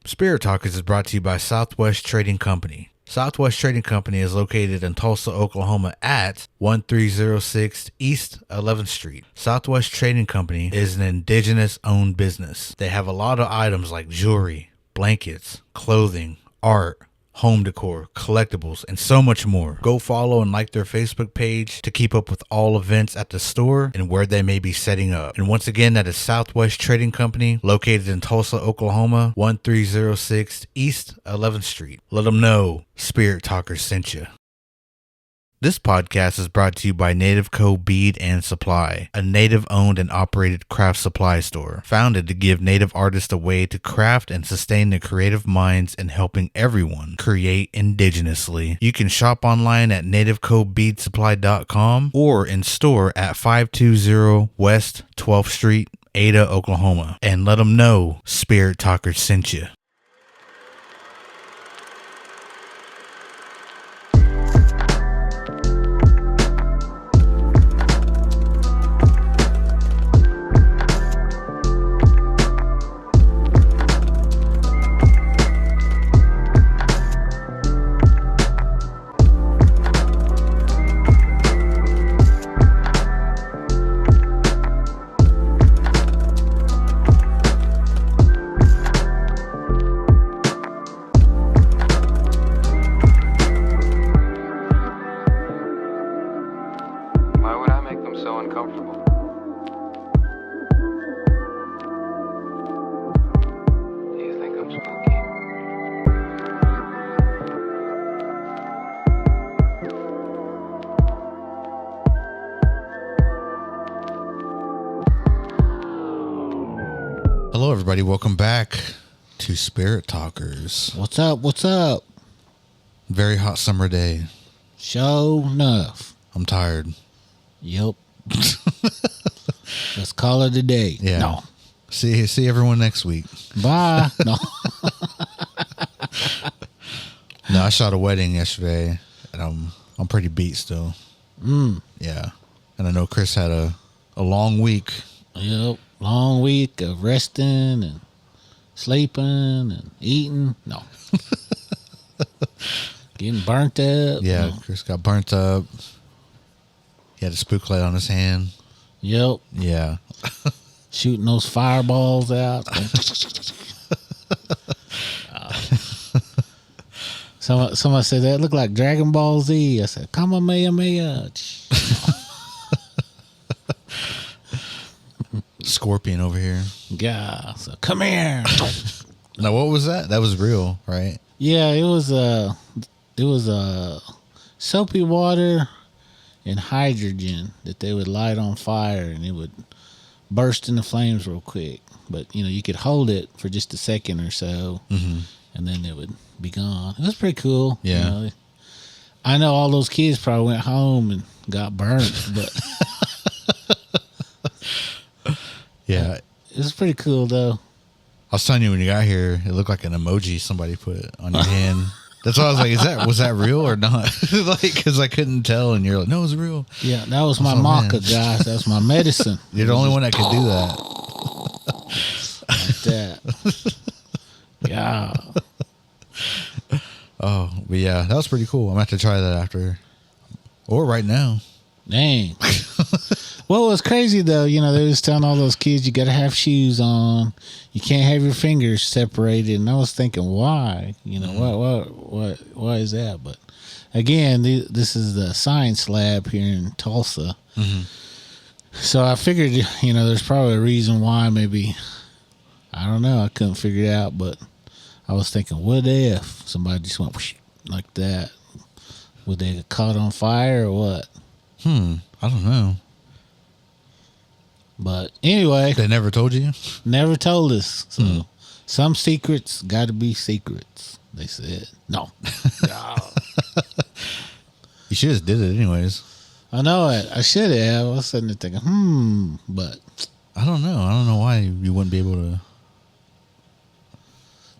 Spirit Talkers is brought to you by Southwest Trading Company. Southwest Trading Company is located in Tulsa, Oklahoma at 1306 East 11th Street. Southwest Trading Company is an indigenous-owned business. They have a lot of items like jewelry, blankets, clothing, art, home decor, collectibles, and so much more. Go follow and like their Facebook page to keep up with all events at the store and where they may be setting up. And once again, that is Southwest Trading Company, located in Tulsa, Oklahoma, 1306 East 11th Street. Let them know Spirit Talkers sent you. This podcast is brought to you by Native Co. Bead and Supply, a native-owned and operated craft supply store, founded to give native artists a way to craft and sustain their creative minds in helping everyone create indigenously. You can shop online at nativecobeadsupply.com or in store at 520 West 12th Street, Ada, Oklahoma, and let them know Spirit Talkers sent you. Hello, everybody. Welcome back to Spirit Talkers. What's up? What's up? Very hot summer day. Sure enough. I'm tired. Yep. Let's call it a day. Yeah. No. See everyone next week. Bye. No. No, I shot a wedding yesterday, and I'm pretty beat still. Yeah. And I know Chris had a long week. Yep. Long week of resting and sleeping and eating. No. Getting burnt up. Yeah, No. Chris got burnt up. He had a spook light on his hand. Yep. Yeah. Shooting those fireballs out. Somebody said that looked like Dragon Ball Z. I said, Kamehameha. Scorpion over here. Yeah. So come here. Now, what was that? That was real, right? Yeah, it was soapy water and hydrogen that they would light on fire, and it would burst into flames real quick. But you could hold it for just a second or so, and then it would be gone. It was pretty cool. Yeah. I know all those kids probably went home and got burnt, but yeah. It was pretty cool though. I was telling you when you got here, it looked like an emoji somebody put on your hand. That's why I was like, was that real or not? Because I couldn't tell, and you're like, no, it's real. Yeah, that was my maca, guys. That's my medicine. You're the only one that could do that. Like that. Yeah. Oh, but yeah, that was pretty cool. I'm going to have to try that after. Or right now. Dang. Well, it was crazy though. They was telling all those kids you got to have shoes on. You can't have your fingers separated. And I was thinking, why? Why is that? But again, this is the science lab here in Tulsa. So I figured, there's probably a reason why. Maybe, I don't know. I couldn't figure it out, but I was thinking, what if somebody just went whoosh, like that? Would they get caught on fire or what? I don't know. But anyway. They never told you? Never told us. So some secrets got to be secrets, they said. No. You should have did it anyways. I know it. I should have. I was sitting there thinking, but. I don't know. I don't know why you wouldn't be able to.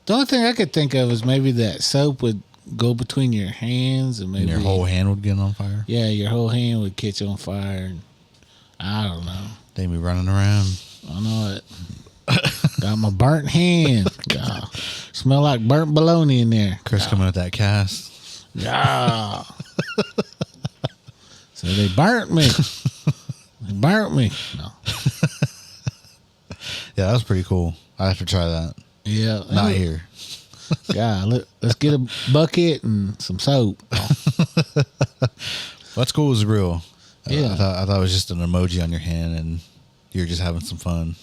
The only thing I could think of is maybe that soap would go between your hands and maybe your whole hand would get on fire. Yeah, your whole hand would catch on fire. And I don't know. They'd be running around. I know it. Got my burnt hand. Smell like burnt bologna in there. Chris coming with that cast. Yeah. So they burnt me. They burnt me. No. Yeah, that was pretty cool. I have to try that. Yeah. Not here. God, let's get a bucket and some soap. What's cool was real. Yeah. I thought it was just an emoji on your hand and you're just having some fun.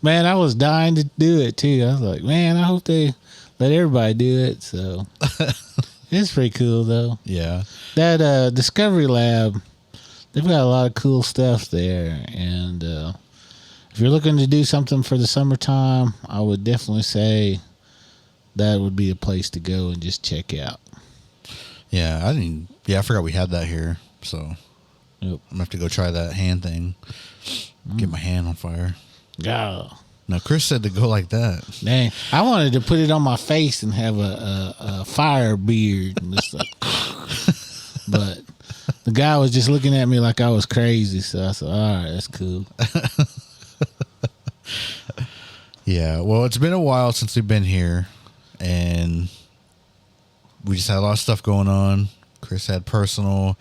Man, I was dying to do it too. I was like, man, I hope they let everybody do it. So it's pretty cool though. Yeah. That Discovery Lab, they've got a lot of cool stuff there. And if you're looking to do something for the summertime, I would definitely say that would be a place to go and just check out. Yeah, I forgot we had that here. So Yep. I'm gonna have to go try that hand thing. Get my hand on fire. Yeah. No, Chris said to go like that. Dang. I wanted to put it on my face and have a fire beard and just like, but the guy was just looking at me like I was crazy. So I said, all right, that's cool. Yeah, well, it's been a while since we've been here, and we just had a lot of stuff going on. Chris had personal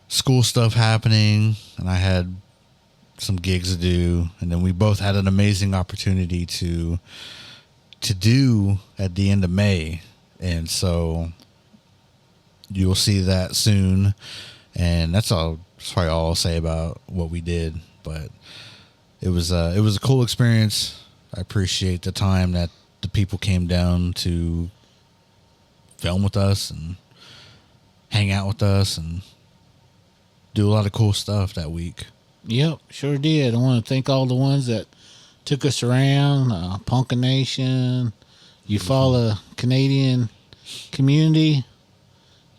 school stuff happening, and I had some gigs to do, and then we both had an amazing opportunity to do at the end of May, and so you'll see that soon. And that's probably all I'll say about what we did, but it was a cool experience. I appreciate the time that the people came down to film with us and hang out with us and do a lot of cool stuff that week. Yep, sure did. I want to thank all the ones that took us around, Ponca Nation, Eufaula Canadian community,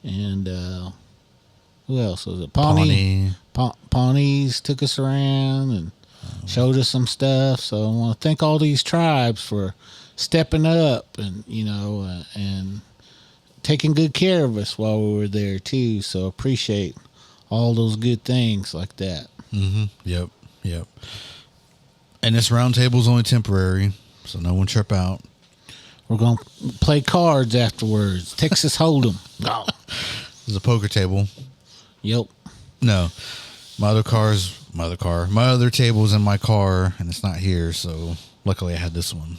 and who else was it? Pawnees took us around and showed us some stuff. So I want to thank all these tribes for stepping up and, and taking good care of us while we were there too. So appreciate all those good things like that. Mm-hmm. Yep. And this round table is only temporary, so no one trip out. We're going to play cards afterwards. Texas Hold'em. Oh. There's a poker table. Yep. No. My other table's in my car, and it's not here, so luckily I had this one.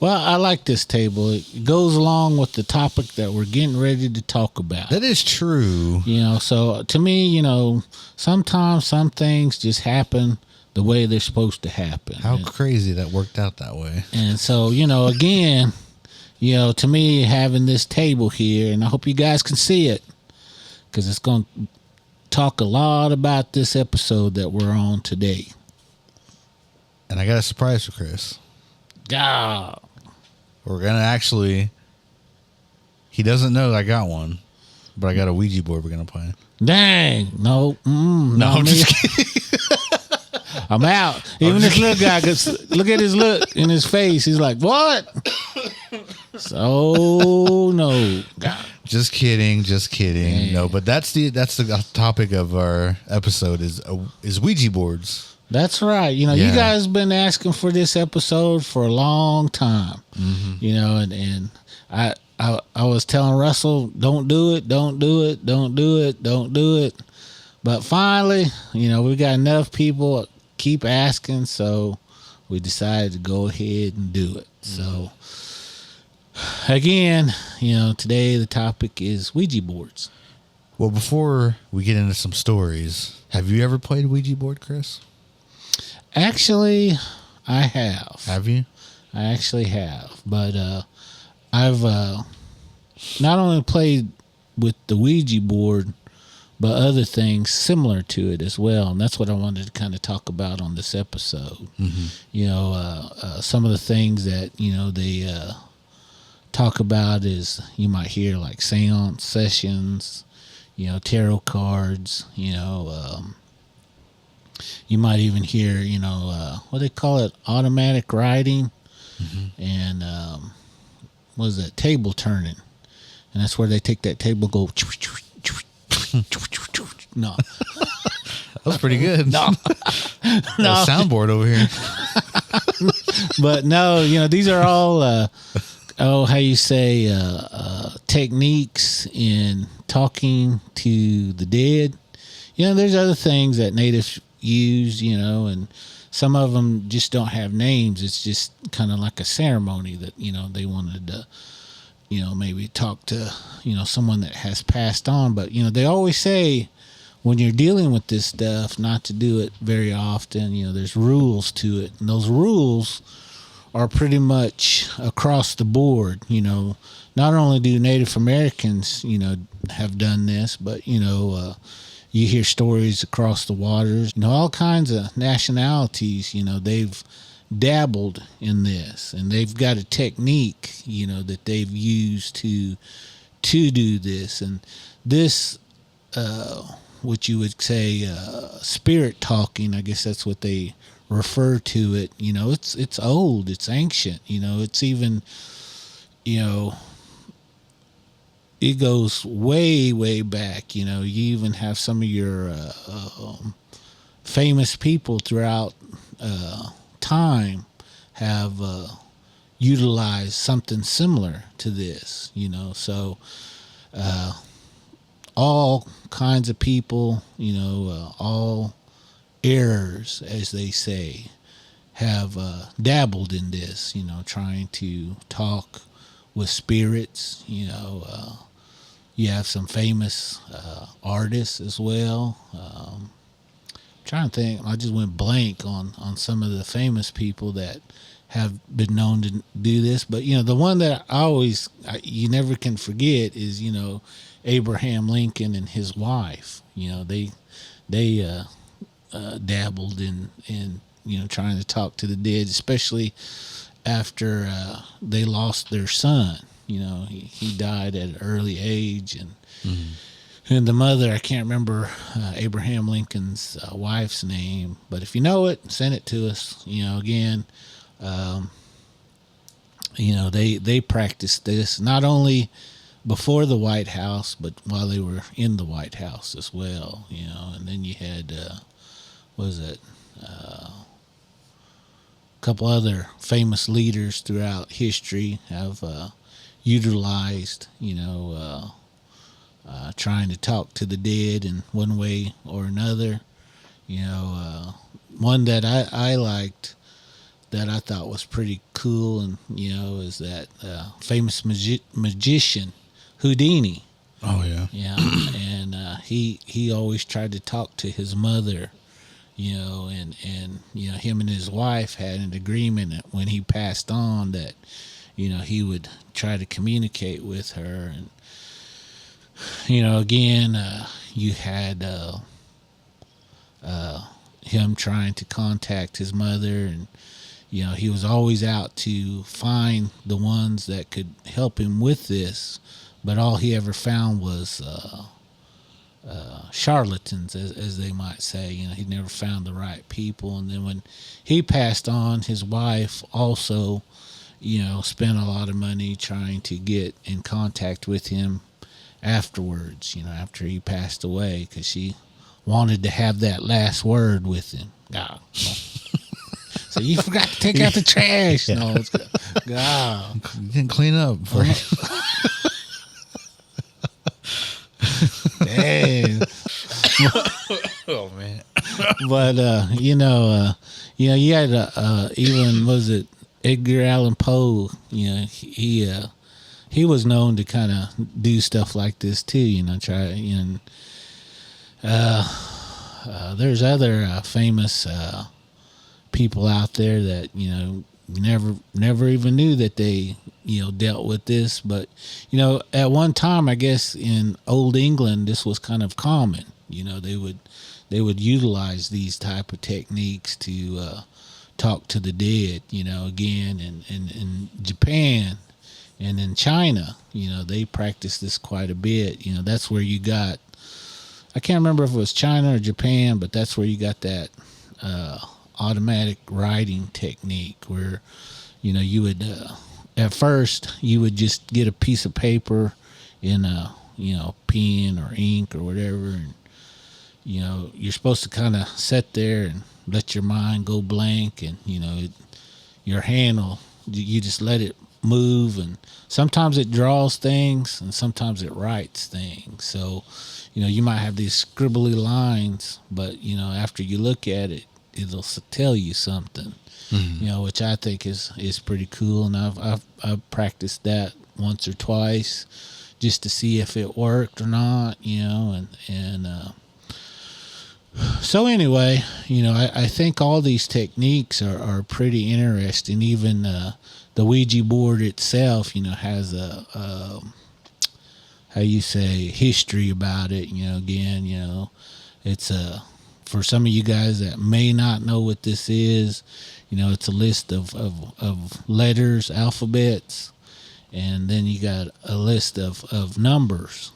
Well, I like this table. It goes along with the topic that we're getting ready to talk about. That is true. So to me, sometimes some things just happen the way they're supposed to happen. How crazy that worked out that way. And so, again, to me, having this table here, and I hope you guys can see it, because it's going to talk a lot about this episode that we're on today. And I got a surprise for Chris. Ah. We're going to actually... He doesn't know I got one, but I got a Ouija board we're going to play. Dang. No. No, I'm just kidding. I'm out. Even this little guy, look at his look in his face. He's like, what? So, no. God. Just kidding. Dang. No, but that's the topic of our episode is Ouija boards. That's right. You guys have been asking for this episode for a long time. Mm-hmm. And I was telling Russell, don't do it. But finally, we got enough people keep asking, so we decided to go ahead and do it. Mm-hmm. So again, today the topic is Ouija boards. Well, before we get into some stories, have you ever played Ouija board, Chris? Actually, I have. Have you? I actually have. But I've not only played with the Ouija board, but other things similar to it as well. And that's what I wanted to kind of talk about on this episode. Mm-hmm. Some of the things that, they talk about is you might hear like seance sessions, tarot cards, you might even hear, what they call it, automatic writing, mm-hmm. and what is that, table turning, and that's where they take that table, go. No, that was pretty good. No, no soundboard over here. But no, these are all how you say techniques in talking to the dead. There's other things that natives use, and some of them just don't have names. It's just kind of like a ceremony that they wanted to maybe talk to someone that has passed on. But they always say when you're dealing with this stuff not to do it very often. There's rules to it, and those rules are pretty much across the board. Not only do Native Americans have done this, but you hear stories across the waters. All kinds of nationalities, they've dabbled in this, and they've got a technique that they've used to do this. And this what you would say spirit talking, I guess that's what they refer to it. It's old, it's ancient. It's even it goes way back. You even have some of your famous people throughout time have utilized something similar to this. So all kinds of people, all errors, as they say, have dabbled in this, trying to talk with spirits. You have some famous artists as well. Trying to think, I just went blank on some of the famous people that have been known to do this. But the one that you never can forget is Abraham Lincoln and his wife. They dabbled in trying to talk to the dead, especially after they lost their son. He died at an early age, and the mother, I can't remember Abraham Lincoln's wife's name, but if you know it, send it to us. Again, they practiced this not only before the White House, but while they were in the White House as well. And then you had a couple other famous leaders throughout history have utilized, trying to talk to the dead in one way or another. One that I liked, that I thought was pretty cool, and is that famous magician Houdini. Oh yeah. Yeah, and he always tried to talk to his mother. And him and his wife had an agreement that when he passed on that he would try to communicate with her. And again, you had him trying to contact his mother, and he was always out to find the ones that could help him with this, but all he ever found was charlatans, as they might say. He never found the right people. And then when he passed on, his wife also spent a lot of money trying to get in contact with him afterwards, after he passed away, because she wanted to have that last word with him. So you forgot to take out the trash. Yeah. No, you didn't clean up. Dang. Oh man. But you had even, was it Edgar Allan Poe? He was known to kind of do stuff like this too. There's other famous people out there that never even knew that they dealt with this. But at one time, I guess in old England, this was kind of common. They would utilize these type of techniques to talk to the dead. Again, in Japan and in China, they practice this quite a bit. That's where you got, I can't remember if it was China or Japan, but that's where you got that automatic writing technique where you would at first you would just get a piece of paper in a pen or ink or whatever, and you're supposed to kind of sit there and let your mind go blank, and your handle, you just let it move, and sometimes it draws things and sometimes it writes things. So, you might have these scribbly lines, but after you look at it, it'll tell you something. Which I think is pretty cool, and I've practiced that once or twice just to see if it worked or not. So anyway, I think all these techniques are pretty interesting. Even the Ouija board itself, has a how you say history about it. Again, it's for some of you guys that may not know what this is. It's a list of letters, alphabets, and then you got a list of numbers,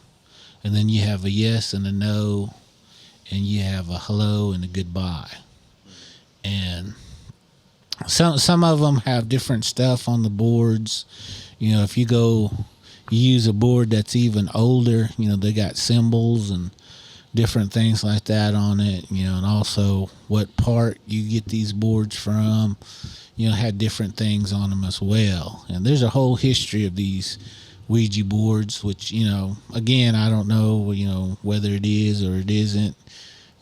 and then you have a yes and a no, and you have a hello and a goodbye. And some of them have different stuff on the boards. If you use a board that's even older, they got symbols and different things like that on it, and also what part you get these boards from, had different things on them as well. And there's a whole history of these Ouija boards, which, again, I don't know, whether it is or it isn't.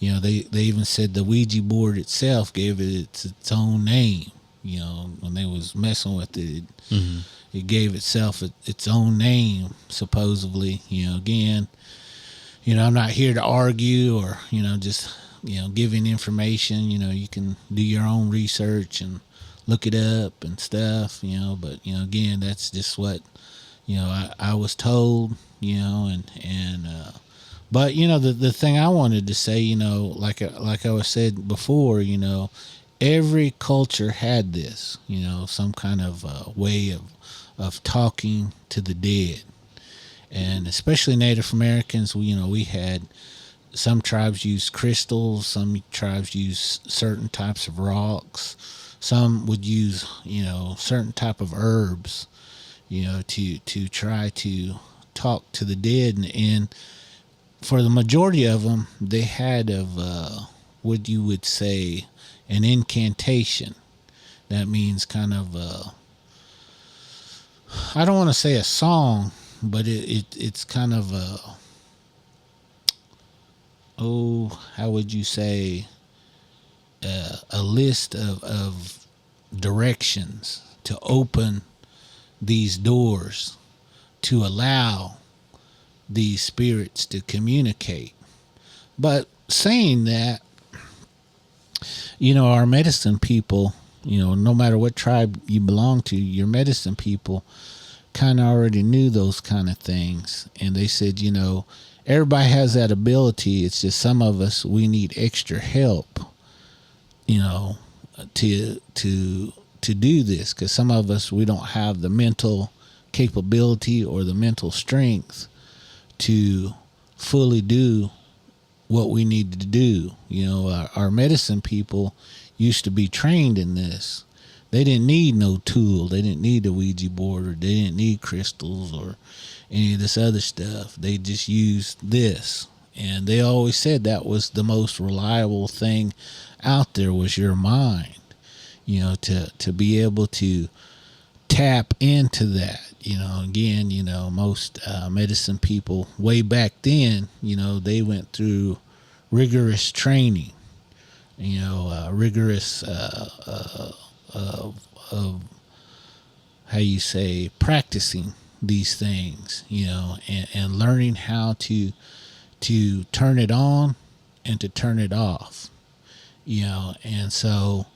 They even said the Ouija board itself gave it its own name. When they was messing with it, it gave itself its own name, supposedly. Again, I'm not here to argue or, just, giving information. You can do your own research and look it up and stuff, but, again, that's just what, I was told, but, the thing I wanted to say, like I was said before, every culture had this, some kind of way of talking to the dead. And especially Native Americans, we had some tribes use crystals, some tribes use certain types of rocks, some would use, certain type of herbs, to try to talk to the dead. And for the majority of them, they had what you would say an incantation. That means kind of I don't want to say a song, but it's kind of how would you say, a list of directions to open these doors to allow these spirits to communicate. But saying that, our medicine people, no matter what tribe you belong to, your medicine people kind of already knew those kind of things. And they said, everybody has that ability. It's just some of us, we need extra help, to do this. Because some of us, we don't have the mental capability or the mental strength to fully do what we need to do. Our medicine people used to be trained in this. They didn't need no tool. They didn't need a Ouija board, or they didn't need crystals or any of this other stuff. They just used this. And they always said that was the most reliable thing out there, was your mind, to be able to tap into that. Again, most medicine people way back then, they went through rigorous training, rigorous of how you say, practicing these things, and learning how to turn it on and to turn it off, and so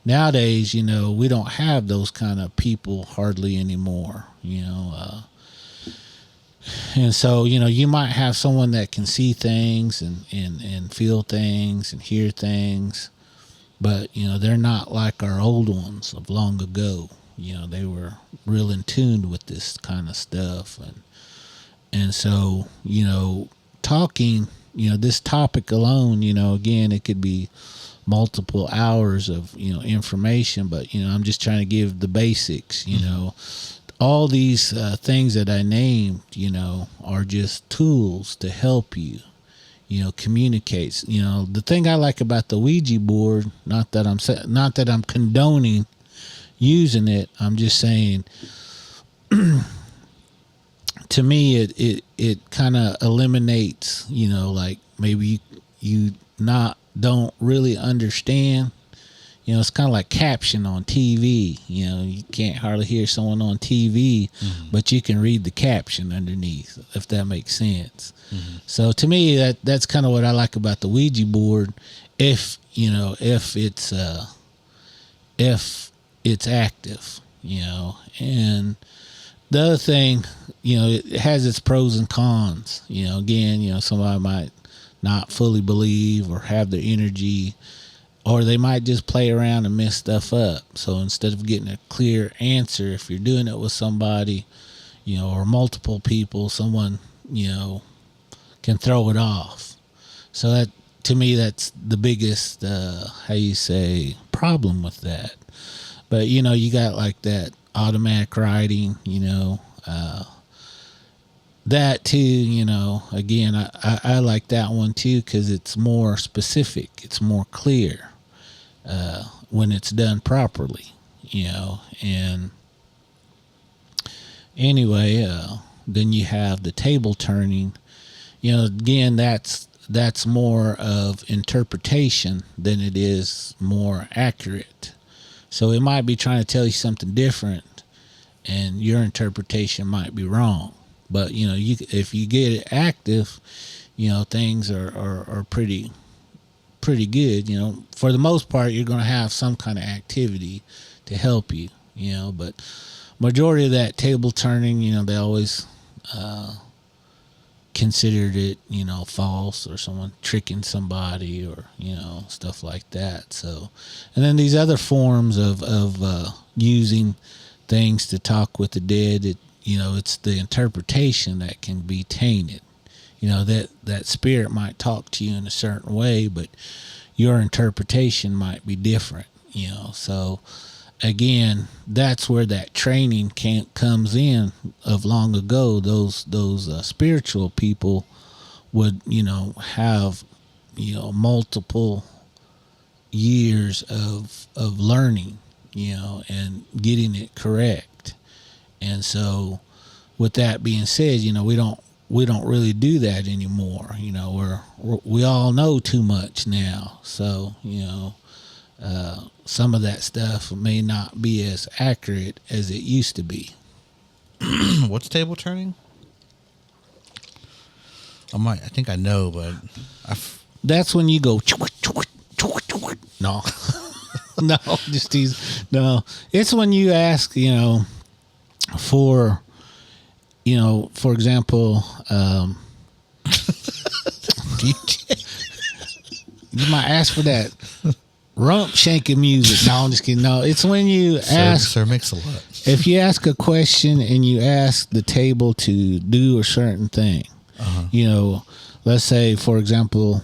nowadays, we don't have those kind of people hardly anymore, and so, you might have someone that can see things and feel things and hear things, but, they're not like our old ones of long ago. They were real in tune with this kind of stuff. And so, talking, this topic alone, again, it could be multiple hours of, information, but, I'm just trying to give the basics, all these things that I named, are just tools to help you, communicate. The thing I like about the Ouija board, not that I'm condoning, using it. I'm just saying, to me, it kind of eliminates, like maybe you not don't really understand. It's kind of like caption on TV. You can't hardly hear someone on TV, but you can read the caption underneath, if that makes sense. So to me, that's kind of what I like about the Ouija board. If it's active, and the other thing, it has its pros and cons. Again, somebody might not fully believe or have their energy, or they might just play around and mess stuff up. So instead of getting a clear answer, if you're doing it with somebody, or multiple people, someone, can throw it off. So that, to me, that's the biggest, problem with that. But, you got like that automatic writing, that too, again, I like that one too, because it's more specific. It's more clear when it's done properly, and anyway, then you have the table turning. Again, that's more of interpretation than it is more accurate. So it might be trying to tell you something different, and your interpretation might be wrong. But if you get it active, things are pretty good. For the most part, you're going to have some kind of activity to help you. But majority of that table turning, they always considered it, false, or someone tricking somebody, or stuff like that. So, and then these other forms of using things to talk with the dead, it's the interpretation that can be tainted. That spirit might talk to you in a certain way, but your interpretation might be different. So again, that's where that training comes in. Of long ago, those spiritual people would have multiple years of learning, and getting it correct. And so, with that being said, we don't really do that anymore. We all know too much now. So some of that stuff may not be as accurate as it used to be. What's table turning? I think I know, but that's when you go. No, no, just these. No, it's when you ask, for example, you might ask for that rump shaking music. No, I'm just kidding. No, it's when you ask. Sir Mix-a-Lot. If you ask a question and you ask the table to do a certain thing, let's say, for example,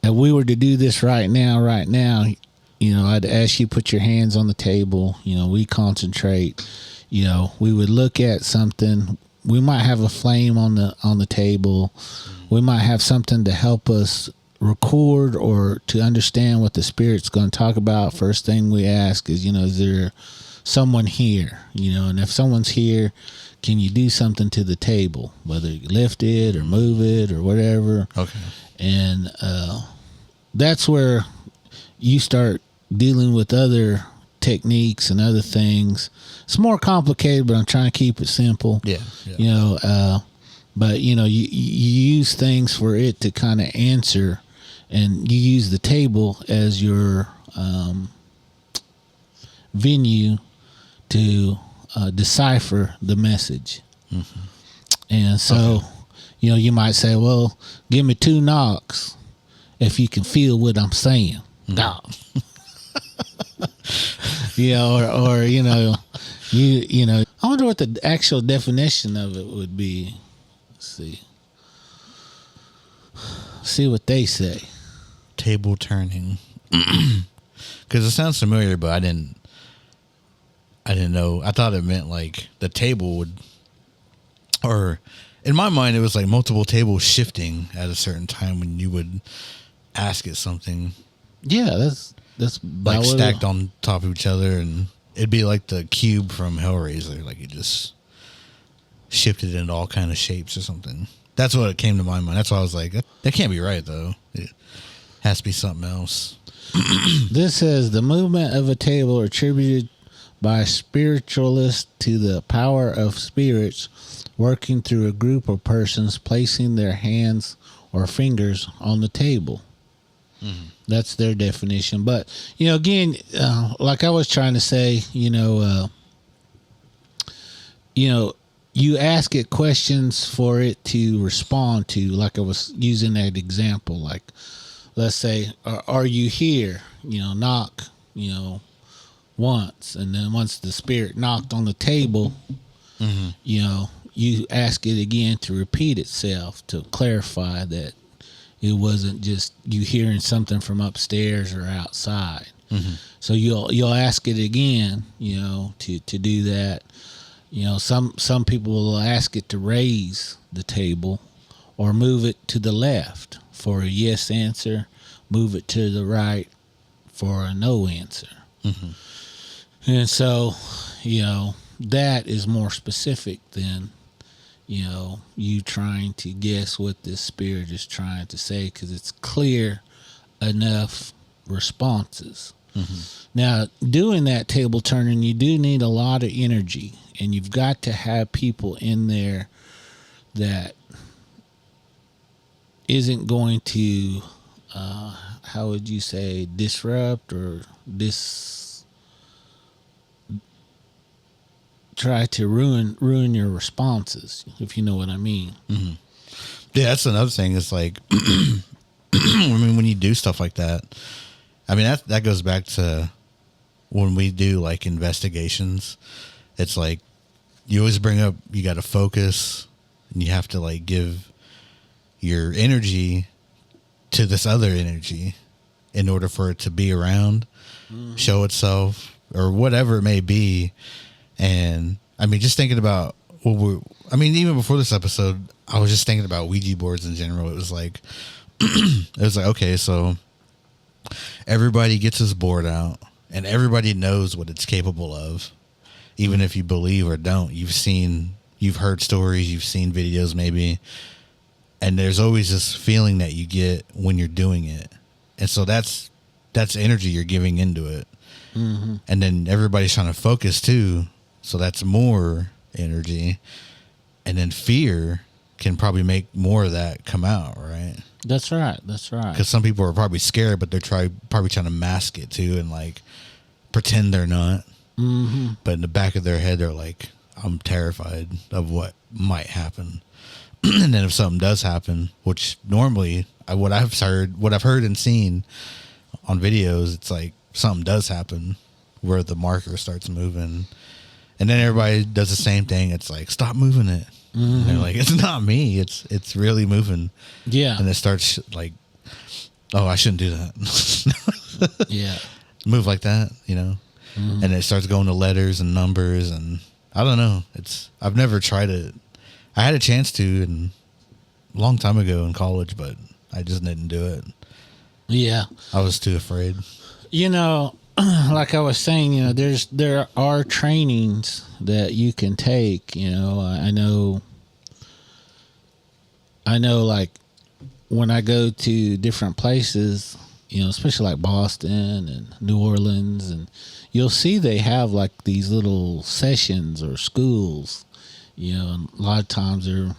if we were to do this right now, I'd ask you to put your hands on the table. We concentrate. We would look at something. We might have a flame on the table. We might have something to help us record or to understand what the spirit's going to talk about. First thing we ask is, is there someone here? And if someone's here, can you do something to the table, whether you lift it or move it or whatever? Okay. And that's where you start dealing with other techniques and other things. It's more complicated, but I'm trying to keep it simple. Yeah. But you use things for it to kind of answer, and you use the table as your venue to decipher the message. Mm-hmm. And so, you might say, well, give me 2 knocks if you can feel what I'm saying. No. Or I wonder what the actual definition of it would be. Let's see what they say. Table turning. Because it sounds familiar, but I didn't know. I thought it meant like the table would, or in my mind, it was like multiple tables shifting at a certain time when you would ask it something. Yeah, that's like stacked on top of each other, and it'd be like the cube from Hellraiser. Like it just shifted into all kind of shapes or something. That's what it came to my mind. That's why I was like, that can't be right though. It has to be something else. This says the movement of a table attributed by spiritualists to the power of spirits working through a group of persons placing their hands or fingers on the table. Mm-hmm. That's their definition. But, again, like I was trying to say, you ask it questions for it to respond to, like I was using that example. Like, let's say, are you here? Knock, once. And then once the spirit knocked on the table, mm-hmm. You ask it again to repeat itself to clarify that it wasn't just you hearing something from upstairs or outside. Mm-hmm. So you'll ask it again, to do that. Some people will ask it to raise the table or move it to the left for a yes answer, move it to the right for a no answer. Mm-hmm. And so, that is more specific than, you trying to guess what this spirit is trying to say, because it's clear enough responses. Mm-hmm. Now, doing that table turning, you do need a lot of energy, and you've got to have people in there that isn't going to, how would you say, disrupt or try to ruin your responses, if you know what I mean. Mm-hmm. Yeah, that's another thing. It's like, I mean, when you do stuff like that, I mean, that goes back to when we do like investigations. It's like you always bring up, you got to focus, and you have to like give your energy to this other energy in order for it to be around, show itself, or whatever it may be. And I mean, just thinking about even before this episode, I was just thinking about Ouija boards in general. It was like, okay, so everybody gets this board out and everybody knows what it's capable of. Even if you believe or don't, you've heard stories, you've seen videos maybe. And there's always this feeling that you get when you're doing it. And so that's energy you're giving into it. Mm-hmm. And then everybody's trying to focus too. So that's more energy. And then fear can probably make more of that come out, right? That's right. Because some people are probably scared, but they're probably trying to mask it too and like pretend they're not. Mm-hmm. But in the back of their head, they're like, I'm terrified of what might happen. And then if something does happen, which normally what I've heard and seen on videos, it's like something does happen where the marker starts moving. And then everybody does the same thing. It's like, stop moving it. Mm-hmm. And they're like, it's not me. It's really moving. Yeah. And it starts like, oh, I shouldn't do that. Yeah. Move like that, Mm-hmm. And it starts going to letters and numbers. And I don't know. I've never tried it. I had a chance to a long time ago in college, but I just didn't do it. Yeah. I was too afraid. Like I was saying, there are trainings that you can take. I know. Like when I go to different places, especially like Boston and New Orleans, and you'll see they have like these little sessions or schools. And a lot of times they're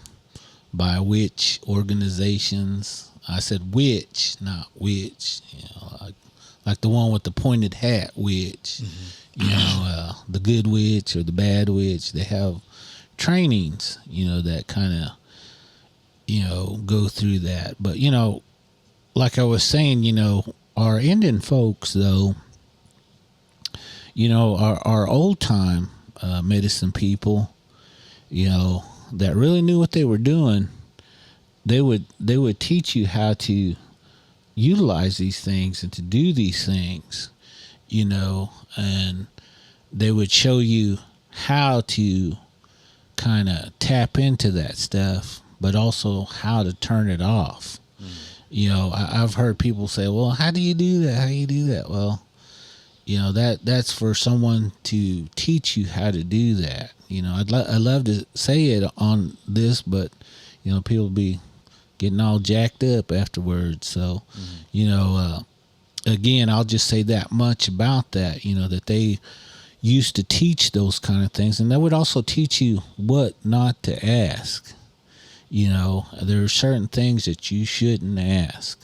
by witch organizations. I said witch, not witch. Like the one with the pointed hat witch, mm-hmm. The good witch or the bad witch. They have trainings, that kind of, go through that. But, like I was saying, our Indian folks, though, our old time medicine people, that really knew what they were doing, they would teach you how to utilize these things and to do these things, and they would show you how to kind of tap into that stuff, but also how to turn it off. Mm. I've heard people say, well, how do you do that? Well, that's for someone to teach you how to do that. I'd love to say it on this, but people be getting all jacked up afterwards. So, again, I'll just say that much about that. That they used to teach those kind of things, and that would also teach you what not to ask. There are certain things that you shouldn't ask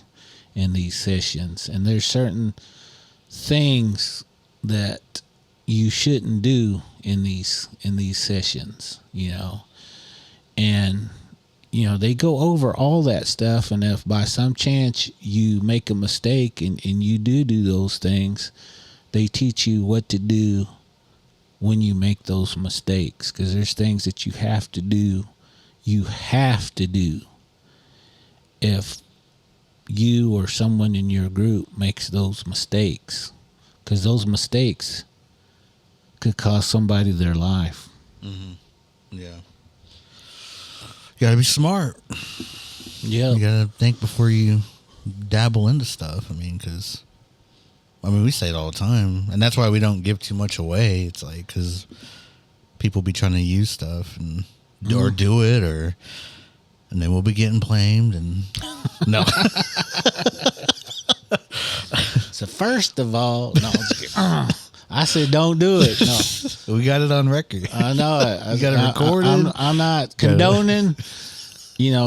in these sessions, and there's certain things that you shouldn't do in these sessions, and they go over all that stuff. And if by some chance you make a mistake and you do those things, they teach you what to do when you make those mistakes, because there's things that you have to do if you or someone in your group makes those mistakes, because those mistakes could cost somebody their life. Mm-hmm. Yeah. You gotta be smart. Yeah. You gotta think before you dabble into stuff. Because we say it all the time, and that's why we don't give too much away. It's like, because people be trying to use stuff and or do it, and then we'll be getting blamed. And no. So first of all, no, I said don't do it. No, we got it on record. I know it. You got it recorded. I'm not condoning,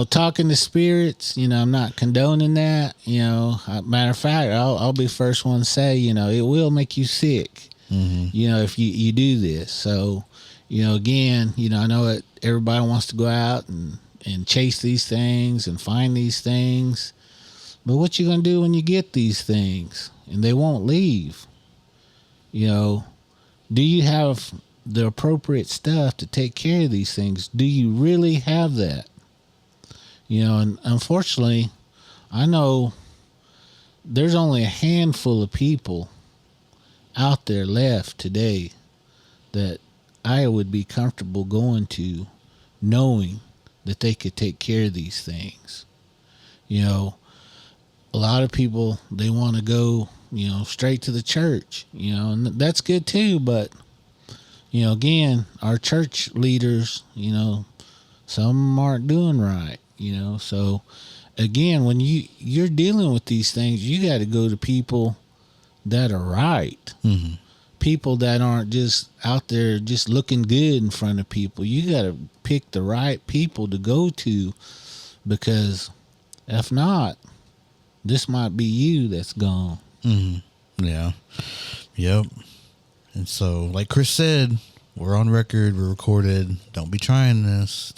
talking to spirits. I'm not condoning that. Matter of fact, I'll be first one to say, it will make you sick. Mm-hmm. If you do this. So, again, I know that everybody wants to go out and chase these things and find these things. But what you going to do when you get these things and they won't leave? Do you have the appropriate stuff to take care of these things? Do you really have that? And unfortunately, I know there's only a handful of people out there left today that I would be comfortable going to, knowing that they could take care of these things. A lot of people, they want to go, straight to the church, and that's good too. But, again, our church leaders, some aren't doing right, So, again, when you're dealing with these things, you got to go to people that are right. Mm-hmm. People that aren't just out there just looking good in front of people. You got to pick the right people to go to, because if not, this might be you that's gone. Mm-hmm. Yeah. Yep. And so, like Chris said, we're on record. We're recorded. Don't be trying this.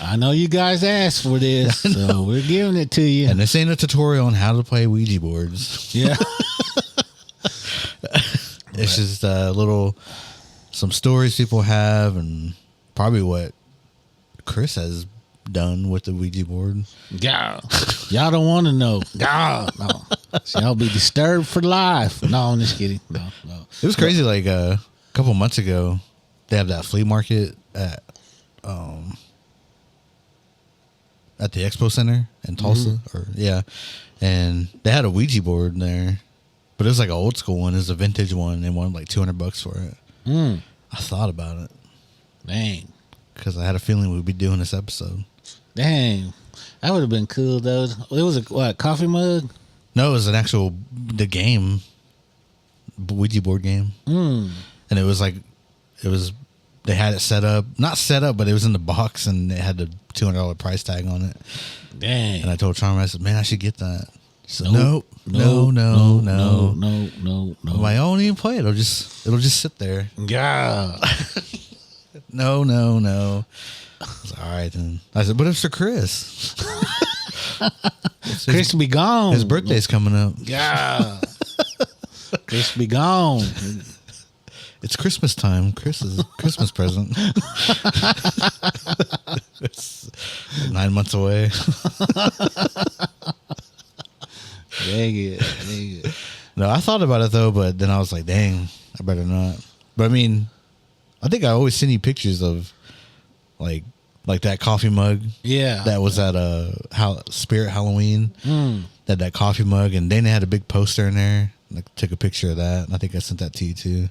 I know you guys asked for this, so we're giving it to you. And this ain't a tutorial on how to play Ouija boards. Yeah. It's just some stories people have, and probably what Chris has done with the Ouija board. Yeah. Y'all don't want to know. God, no. So y'all be disturbed for life. No, I'm just kidding. No. It was crazy. Like a couple months ago, they have that flea market at the Expo Center in Tulsa, and they had a Ouija board there, but it was like an old school one. It was a vintage one. They wanted like $200 for it. I thought about it. Dang. Because I had a feeling we'd be doing this episode. Dang. That would have been cool, though. It was a coffee mug? No, it was the game, Ouija board game. And it was they had it set up, not set up, but it was in the box, and it had the $200 price tag on it. Dang. And I told Charmer, I said, man, I should get that. She said, No. No. I won't even play it. It'll just sit there. Yeah. No. I was like, all right, then. I said, but it's for Chris. Chris be gone. His birthday's coming up. Yeah. Chris be gone. It's Christmas time. Chris's Christmas present. It's 9 months away. Dang it. No, I thought about it, though, but then I was like, dang, I better not. But, I mean, I think I always send you pictures of, like that coffee mug. Yeah. That was at Spirit Halloween. That coffee mug, and then they had a big poster in there. I took a picture of that, and I think I sent that to you too.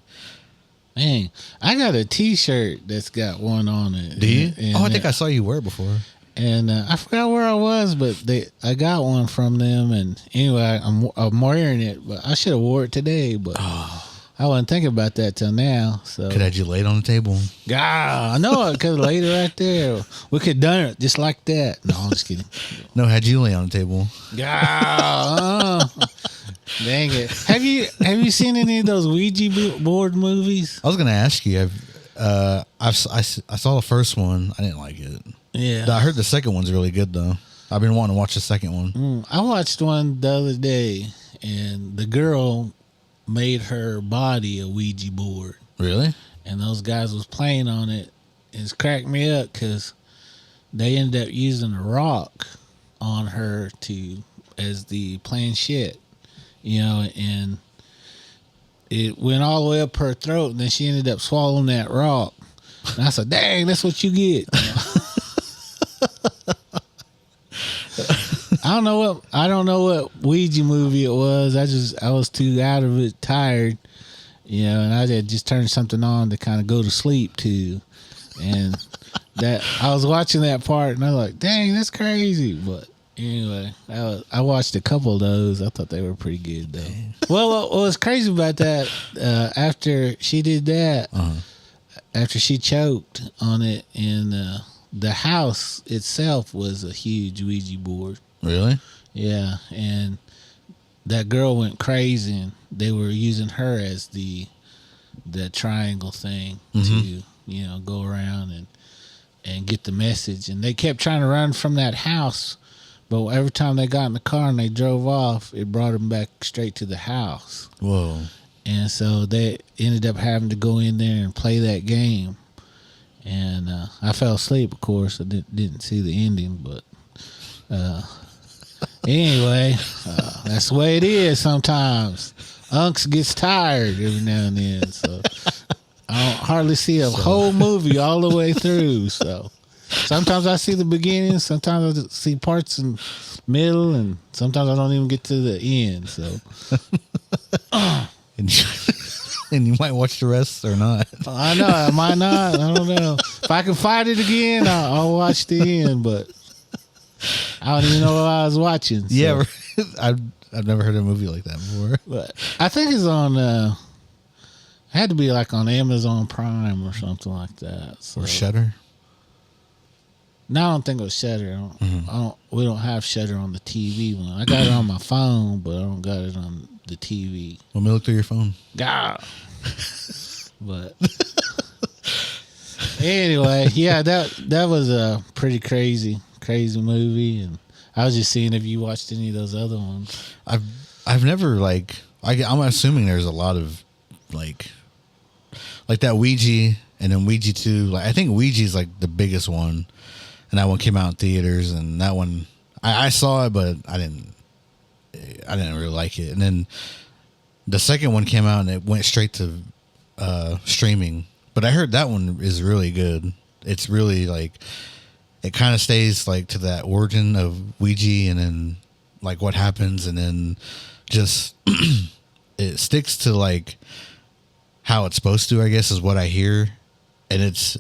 Man, I got a T-shirt that's got one on it. Do you? And I think I saw you wear it before. And I forgot where I was, but I got one from them. And anyway, I'm wearing it, but I should have wore it today, but I wasn't thinking about that till now. So Could have you laid on the table? I know I could have laid it right there. We could have done it just like that. No, I'm just kidding. No, had you lay on the table? Dang it! Have you seen any of those Ouija board movies? I was gonna ask you. I saw the first one. I didn't like it. Yeah, I heard the second one's really good though. I've been wanting to watch the second one. I watched one the other day, and the girl made her body a Ouija board. Really? And those guys was playing on it. It's cracked me up because they ended up using a rock on her as the planchette, and it went all the way up her throat, and then she ended up swallowing that rock. And I said, "Dang, that's what you get." I don't know what Ouija movie it was. I was too out of it, tired, and I had just turned something on to kind of go to sleep to, and that I was watching that part, and I was like, "Dang, that's crazy." But anyway, I watched a couple of those. I thought they were pretty good though. Well, what was crazy about that? After she did that, after she choked on it, and the house itself was a huge Ouija board. Really? Yeah, and that girl went crazy, and they were using her as the triangle thing to go around and get the message. And they kept trying to run from that house, but every time they got in the car and they drove off, it brought them back straight to the house. Whoa! And so they ended up having to go in there and play that game. And I fell asleep, of course. I didn't see the ending, but anyway, that's the way it is sometimes. Unks gets tired every now and then, so I don't hardly see a whole movie all the way through. So sometimes I see the beginning, sometimes I see parts in middle, and sometimes I don't even get to the end. So and you might watch the rest or not. I know I might not. I don't know. If I can find it again, I'll watch the end, but I don't even know what I was watching. So. Yeah, I've never heard a movie like that before. But I think it's on. It had to be like on Amazon Prime or something like that. So. Or Shudder. No, I don't think it was Shudder. We don't have Shudder on the TV one. I got it on my phone, but I don't got it on the TV. Let me look through your phone. God. But anyway, yeah, that was a pretty crazy movie, and I was just seeing if you watched any of those other ones. I've never I'm assuming there's a lot of like that Ouija and then Ouija 2. Like I think Ouija is like the biggest one, and that one came out in theaters, and that one I saw it, but I didn't really like it. And then the second one came out and it went straight to streaming, but I heard that one is really good. It's really like it kind of stays like to that origin of Ouija, and then like what happens, and then just it sticks to like how it's supposed to, I guess, is what I hear. And it's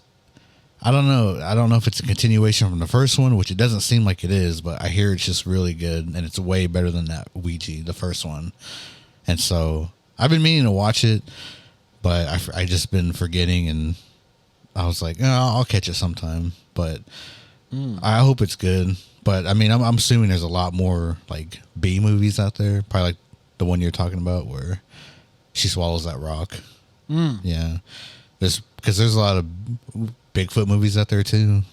I don't know if it's a continuation from the first one, which it doesn't seem like it is, but I hear it's just really good, and it's way better than that Ouija, the first one. And so I've been meaning to watch it, but I just been forgetting, and I was like, I'll catch it sometime. But I hope it's good. But I mean, I'm assuming there's a lot more like B movies out there, probably like the one you're talking about where she swallows that rock. Yeah, because there's a lot of Bigfoot movies out there too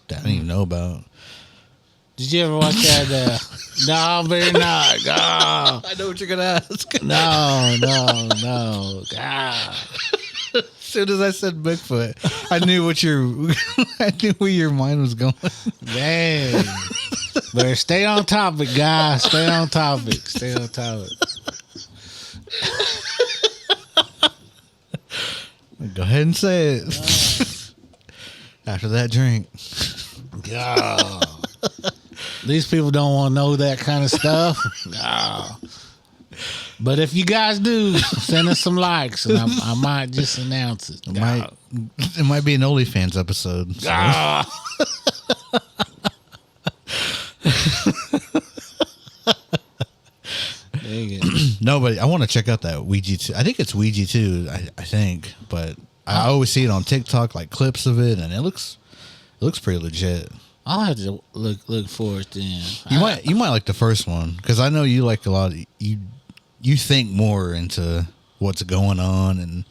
that I didn't even know about. Did you ever watch that? No, better not. Oh. I know what you're gonna ask. No. God. As soon as I said Bigfoot, I knew where your mind was going. Man, better stay on topic, guys. Stay on topic. Go ahead and say it. After that drink. God. These people don't want to know that kind of stuff. But if you guys do, send us some likes, and I might just announce it. It might be an OnlyFans episode. So. No, but I want to check out that Ouija too. I think it's Ouija too. I think, but I always see it on TikTok, like clips of it, and it looks pretty legit. I'll have to look for it then. You might like the first one because I know you like a lot. You think more into what's going on and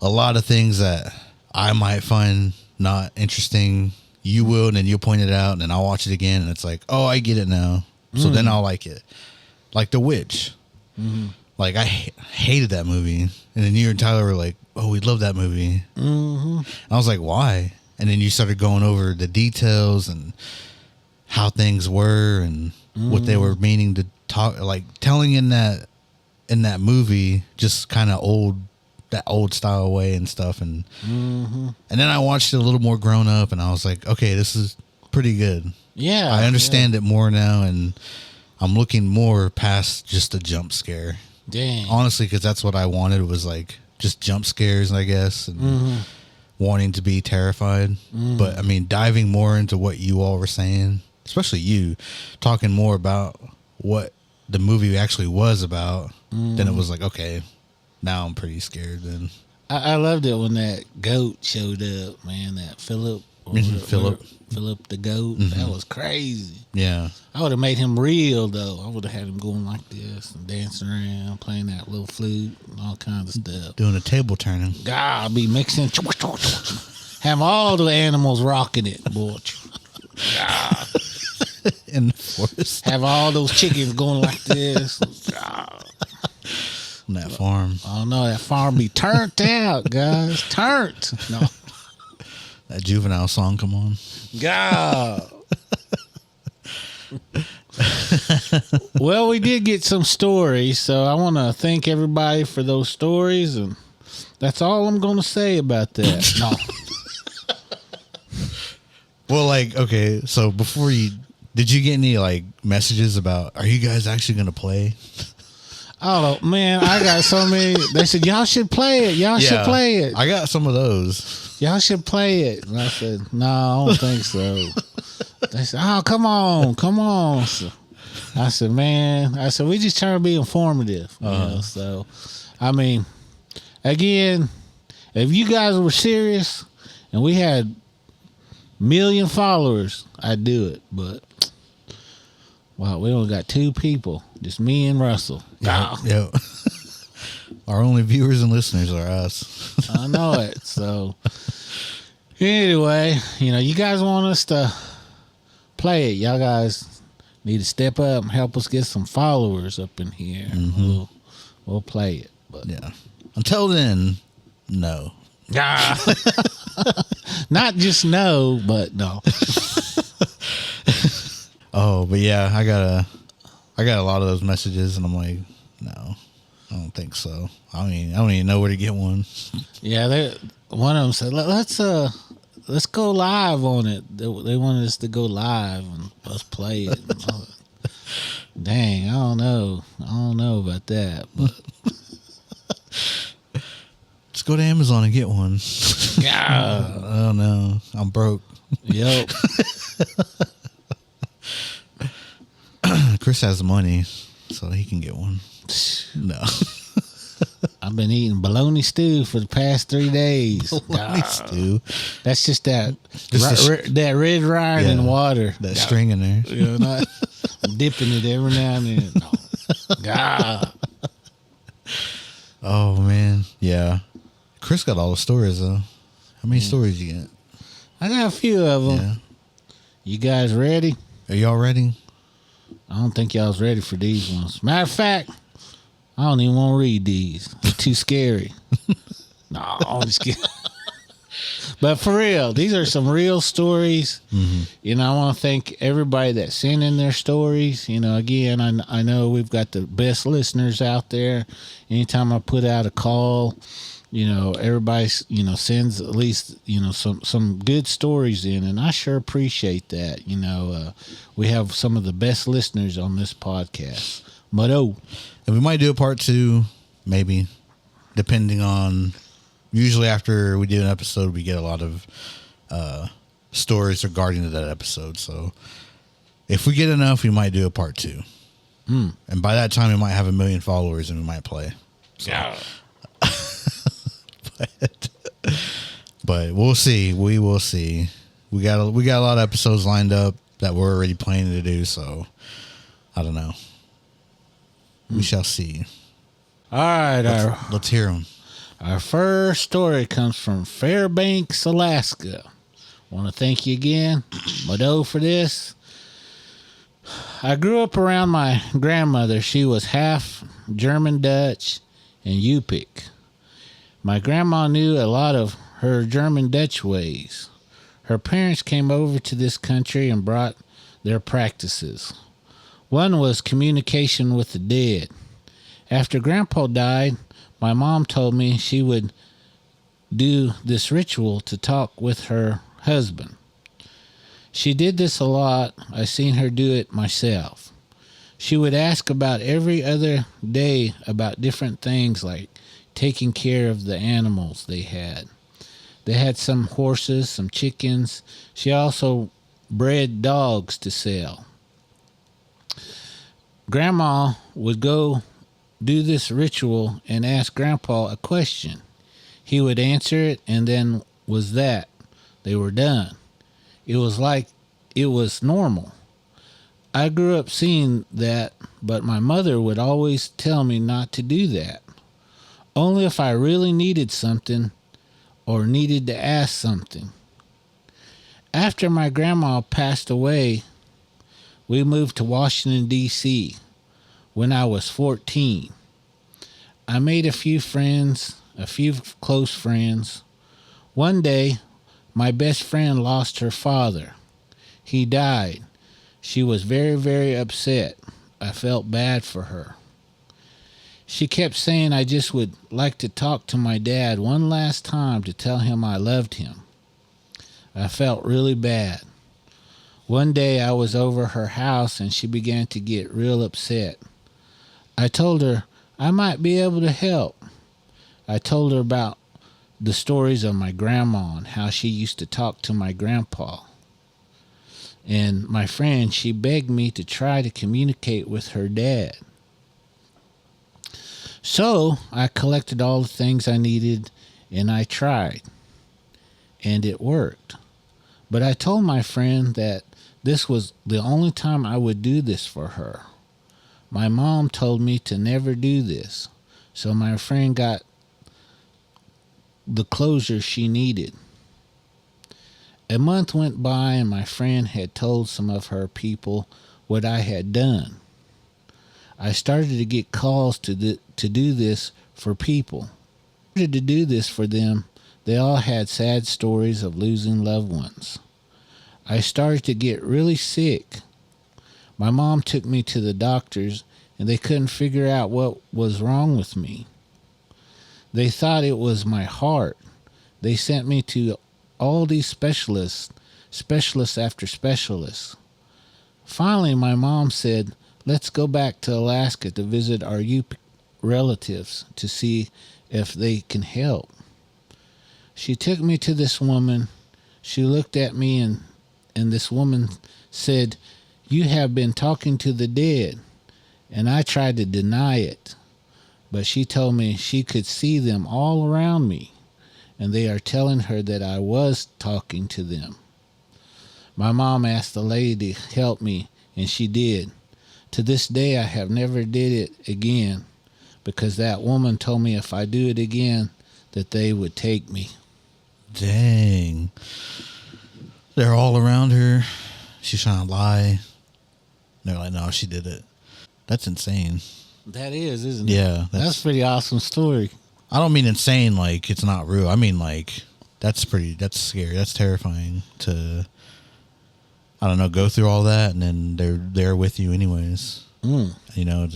a lot of things that I might find not interesting. You will, and then you'll point it out, and then I'll watch it again, and it's like, oh, I get it now. So then I'll like it. Like The Witch. Like, I hated that movie. And then you and Tyler were like, oh, we love that movie. And I was like, why? And then you started going over the details and how things were and what they were meaning to talk, like telling in that movie, just kind of that old style way and stuff. And then I watched it a little more grown up, and I was like, okay, this is pretty good. Yeah. I understand it more now, and I'm looking more past just a jump scare. Dang. Honestly, because that's what I wanted, was like just jump scares, I guess, and wanting to be terrified. But I mean, diving more into what you all were saying, especially you talking more about what the movie actually was about, then it was like, okay, now I'm pretty scared then. I loved it when that goat showed up, man. That Philip the goat. That was crazy. Yeah. I would have made him real, though. I would have had him going like this and dancing around, playing that little flute and all kinds of stuff. Doing a table turning. God, I'll be mixing. Have all the animals rocking it, boy. God. In the forest. Have all those chickens going like this. God. On that farm. Oh, no, that farm be turned out, guys. Turned. No. That Juvenile song come on. God. Well, we did get some stories, so I want to thank everybody for those stories, and that's all I'm going to say about that. No. Well, like, okay, so did you get any, like, messages about, are you guys actually going to play? Oh, man, I got so many. They said, y'all should play it. Y'all should play it. I got some of those. Y'all should play it. And I said, no, I don't think so. They said, oh, come on. So I said, man, we just trying to be informative. You know? So, I mean, again, if you guys were serious and we had 1 million followers, I'd do it. But, wow, we only got 2 people, just me and Russell. Yep. Our only viewers and listeners are us. I know it. So, anyway, you guys want us to play it. Y'all guys need to step up and help us get some followers up in here. We'll play it. But yeah. Until then, no. Not just no, but no. Oh, but yeah, I got a lot of those messages, and I'm like, no, I don't think so. I don't even know where to get one. Yeah, one of them said, let's go live on it. They wanted us to go live and us play it. Dang, I don't know about that, but just go to Amazon and get one. Yeah. I don't know. I'm broke. Yep. Chris has money, so he can get one. No. I've been eating bologna stew for the past 3 days. Bologna stew. That's just that red rind in water. That string in there. I'm dipping it every now and then. God. Oh, man. Yeah. Chris got all the stories, though. How many stories you get? I got a few of them. Yeah. You guys ready? Are y'all ready? I don't think y'all's ready for these ones. Matter of fact, I don't even want to read these. They're too scary. No, I'm just kidding. But for real, these are some real stories. I want to thank everybody that sent in their stories. Again, I know we've got the best listeners out there. Anytime I put out a call, everybody, sends at least, some good stories in, and I sure appreciate that. We have some of the best listeners on this podcast. Mado. And we might do a part 2, maybe, depending on. Usually, after we do an episode, we get a lot of stories regarding that episode. So, if we get enough, we might do a part 2. And by that time, we might have 1 million followers, and we might play. So. Yeah. But we'll see. We will see. We got a lot of episodes lined up that we're already planning to do. So, I don't know. We shall see. All right. Let's hear them. Our first story comes from Fairbanks, Alaska. Want to thank you again, Mado, for this. I grew up around my grandmother. She was half German Dutch and Yupik. My grandma knew a lot of her German Dutch ways. Her parents came over to this country and brought their practices. One was communication with the dead. After Grandpa died, my mom told me she would do this ritual to talk with her husband. She did this a lot. I seen her do it myself. She would ask about every other day about different things like taking care of the animals they had. They had some horses, some chickens. She also bred dogs to sell. Grandma would go do this ritual and ask Grandpa a question. He would answer it, and then was that. They were done. It was like it was normal. I grew up seeing that, but my mother would always tell me not to do that. Only if I really needed something or needed to ask something. After my grandma passed away, we moved to Washington, D.C. when I was 14. I made a few friends, a few close friends. One day, my best friend lost her father. He died. She was very, very upset. I felt bad for her. She kept saying I just would like to talk to my dad one last time to tell him I loved him. I felt really bad. One day I was over her house and she began to get real upset. I told her I might be able to help. I told her about the stories of my grandma and how she used to talk to my grandpa. And my friend, she begged me to try to communicate with her dad. So I collected all the things I needed and I tried. And it worked. But I told my friend that this was the only time I would do this for her. My mom told me to never do this. So my friend got the closure she needed. A month went by and my friend had told some of her people what I had done. I started to get calls to do this for people. I started to do this for them. They all had sad stories of losing loved ones. I started to get really sick. My mom took me to the doctors and they couldn't figure out what was wrong with me. They thought it was my heart. They sent me to all these specialists after specialists. Finally, my mom said, let's go back to Alaska to visit our relatives to see if they can help. She took me to this woman. She looked at me and this woman said, you have been talking to the dead. And I tried to deny it. But she told me she could see them all around me. And they are telling her that I was talking to them. My mom asked the lady to help me, and she did. To this day, I have never did it again because that woman told me if I do it again, that they would take me. Dang. They're all around her. She's trying to lie. They're like, no, she did it. That's insane. That is, isn't it? Yeah. That's a pretty awesome story. I don't mean insane like it's not real. I mean like that's scary. That's terrifying to, I don't know, go through all that and then they're there with you anyways. You know,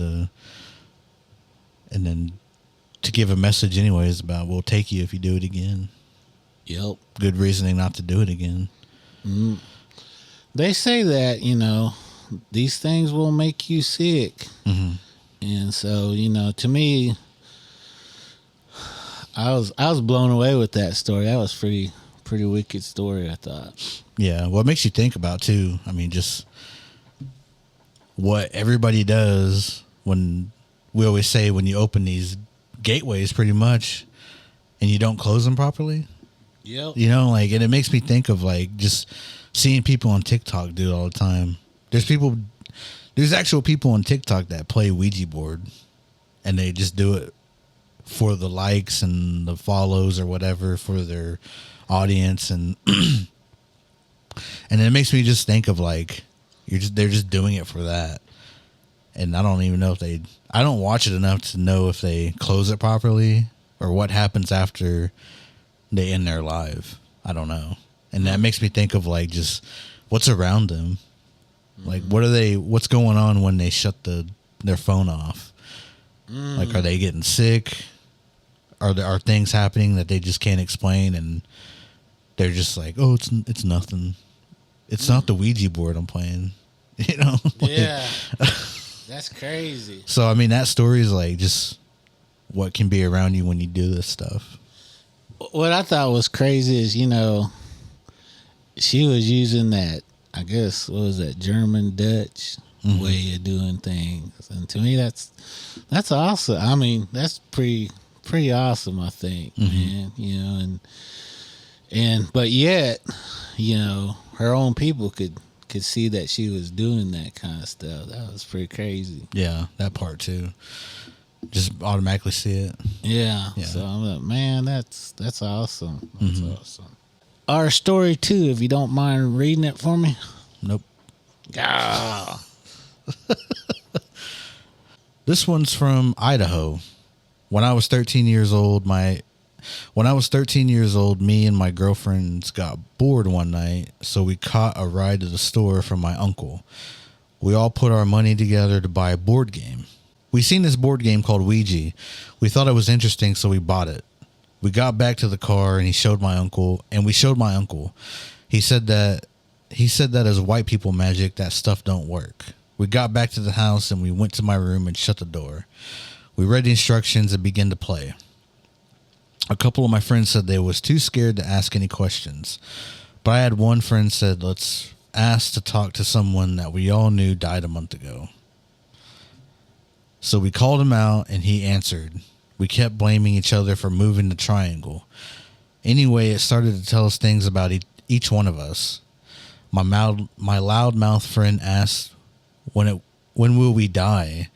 and then to give a message anyways about we'll take you if you do it again. Yep. Good reasoning not to do it again. They say that, you know, these things will make you sick. Mm-hmm. And so, to me, I was blown away with that story. That was pretty wicked story, I thought. Yeah. What makes you think about too? I mean, just what everybody does when we always say when you open these gateways, pretty much, and you don't close them properly. Yep. And it makes me think of just seeing people on TikTok do it all the time. There's actual people on TikTok that play Ouija board, and they just do it for the likes and the follows or whatever for their audience, and and it makes me just think of they're just doing it for that. And I don't even know if I don't watch it enough to know if they close it properly or what happens after they end their live. I don't know. And that makes me think of just what's around them. What's going on when they shut their phone off? Are they getting sick? Are things happening that they just can't explain, and they're just oh, it's nothing. It's not the Ouija board I'm playing, Yeah. That's crazy. So I mean, that story is just what can be around you when you do this stuff. What I thought was crazy is, she was using that, I guess, what was that, German Dutch way of doing things, and to me, that's awesome. I mean, that's pretty awesome, I think, man. But yet, her own people could see that she was doing that kind of stuff. That was pretty crazy. Yeah, that part too. Just automatically see it. Yeah. So I'm like, man, that's awesome. That's awesome. Our story 2, if you don't mind reading it for me. Nope. Ah. This one's from Idaho. When I was 13 years old, me and my girlfriends got bored one night, so we caught a ride to the store from my uncle. We all put our money together to buy a board game. We seen this board game called Ouija. We thought it was interesting, so we bought it. We got back to the car, and we showed my uncle. He said that as white people magic, that stuff don't work. We got back to the house, and we went to my room and shut the door. We read the instructions and began to play. A couple of my friends said they was too scared to ask any questions. But I had one friend said, let's ask to talk to someone that we all knew died a month ago. So we called him out, and he answered. We kept blaming each other for moving the triangle. Anyway, it started to tell us things about each one of us. My loudmouth friend asked, when will we die?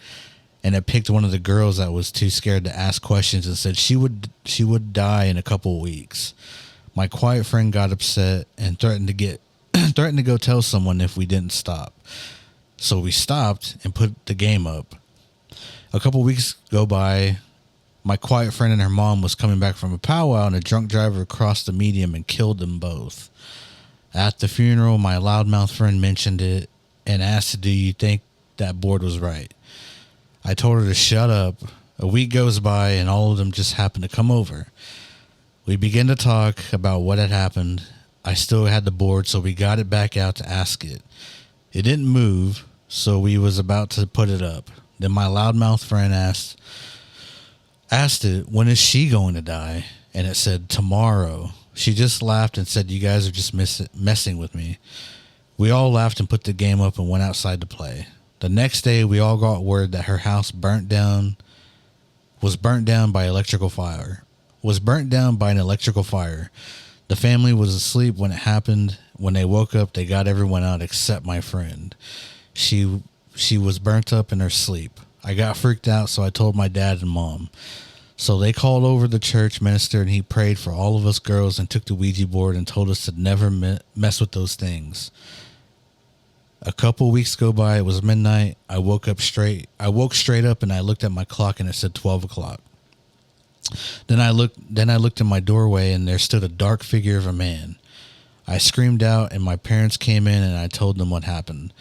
And it picked one of the girls that was too scared to ask questions and said she would die in a couple of weeks. My quiet friend got upset and threatened to go tell someone if we didn't stop. So we stopped and put the game up. A couple of weeks go by. My quiet friend and her mom was coming back from a powwow, and a drunk driver crossed the median and killed them both. At the funeral, my loudmouth friend mentioned it and asked, do you think that board was right? I told her to shut up. A week goes by, and all of them just happened to come over. We began to talk about what had happened. I still had the board, so we got it back out to ask it. It didn't move, so we was about to put it up. Then my loudmouth friend asked it, when is she going to die? And it said, tomorrow. She just laughed and said, you guys are just messing with me. We all laughed and put the game up and went outside to play. The next day, we all got word that her house was burnt down by an electrical fire. The family was asleep when it happened. When they woke up, they got everyone out except my friend. She was burnt up in her sleep. I got freaked out, so I told my dad and mom. So they called over the church minister, and he prayed for all of us girls and took the Ouija board and told us to never mess with those things. A couple weeks go by. It was midnight. I woke straight up, and I looked at my clock, and it said 12 o'clock. Then I looked in my doorway, and there stood a dark figure of a man. I screamed out, and my parents came in, and I told them what happened.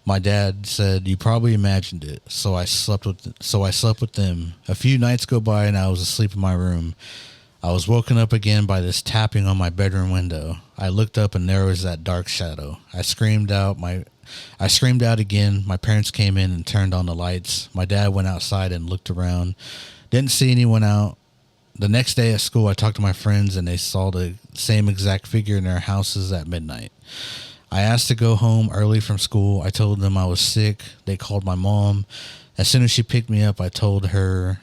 My dad said, you probably imagined it, so I slept with them. A few nights go by, and I was asleep in my room. I was woken up again by this tapping on my bedroom window. I looked up, and there was that dark shadow. I screamed out. I screamed out again. My parents came in and turned on the lights. My dad went outside and looked around. Didn't see anyone out. The next day at school, I talked to my friends, and they saw the same exact figure in their houses at midnight. I asked to go home early from school. I told them I was sick. They called my mom. As soon as she picked me up, I told her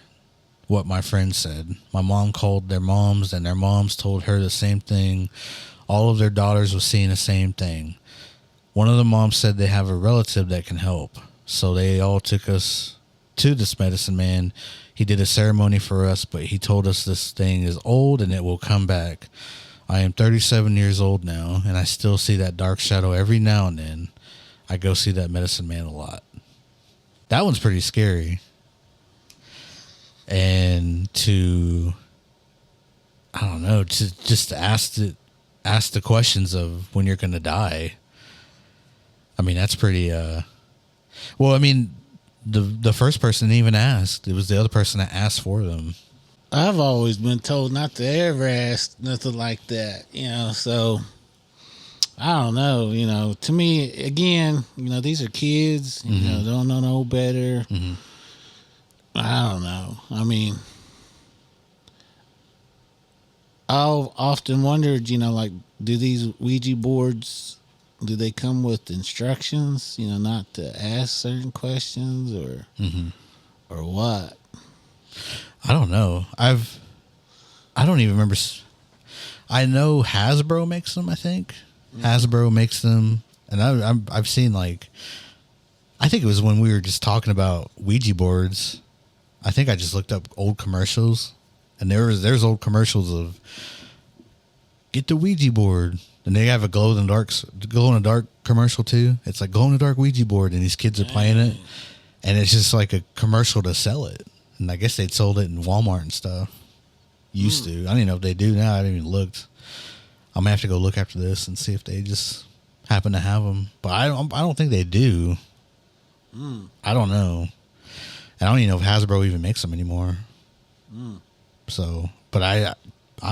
what my friend said. My mom called their moms, and their moms told her the same thing. All of their daughters were seeing the same thing. One of the moms said they have a relative that can help. So they all took us to this medicine man. He did a ceremony for us, but he told us this thing is old and it will come back. I am 37 years old now, and I still see that dark shadow every now and then. I go see that medicine man a lot. That one's pretty scary. And to, I don't know, to just ask the questions of when you're going to die. I mean, that's pretty, well, I mean, the first person didn't even ask. It was the other person that asked for them. I've always been told not to ever ask nothing like that, so I don't know, to me, again, these are kids, don't know no better. Mm-hmm. I don't know. I mean, I've often wondered, like, do these Ouija boards, do they come with instructions, not to ask certain questions or what? I don't know. I don't even remember. I know Hasbro makes them, I think. Mm-hmm. Hasbro makes them. And I've seen, like, I think it was when we were just talking about Ouija boards. I think I just looked up old commercials. And there's old commercials of get the Ouija board. And they have a glow in the dark commercial too. It's like glow in the dark Ouija board, and these kids are playing it, and it's just like a commercial to sell it. And I guess they'd sold it in Walmart and stuff. Used to. I don't even know if they do now. I haven't even looked. I'm gonna have to go look after this and see if they just happen to have them. But I don't think they do. I don't know. And I don't even know if Hasbro even makes them anymore. So, but I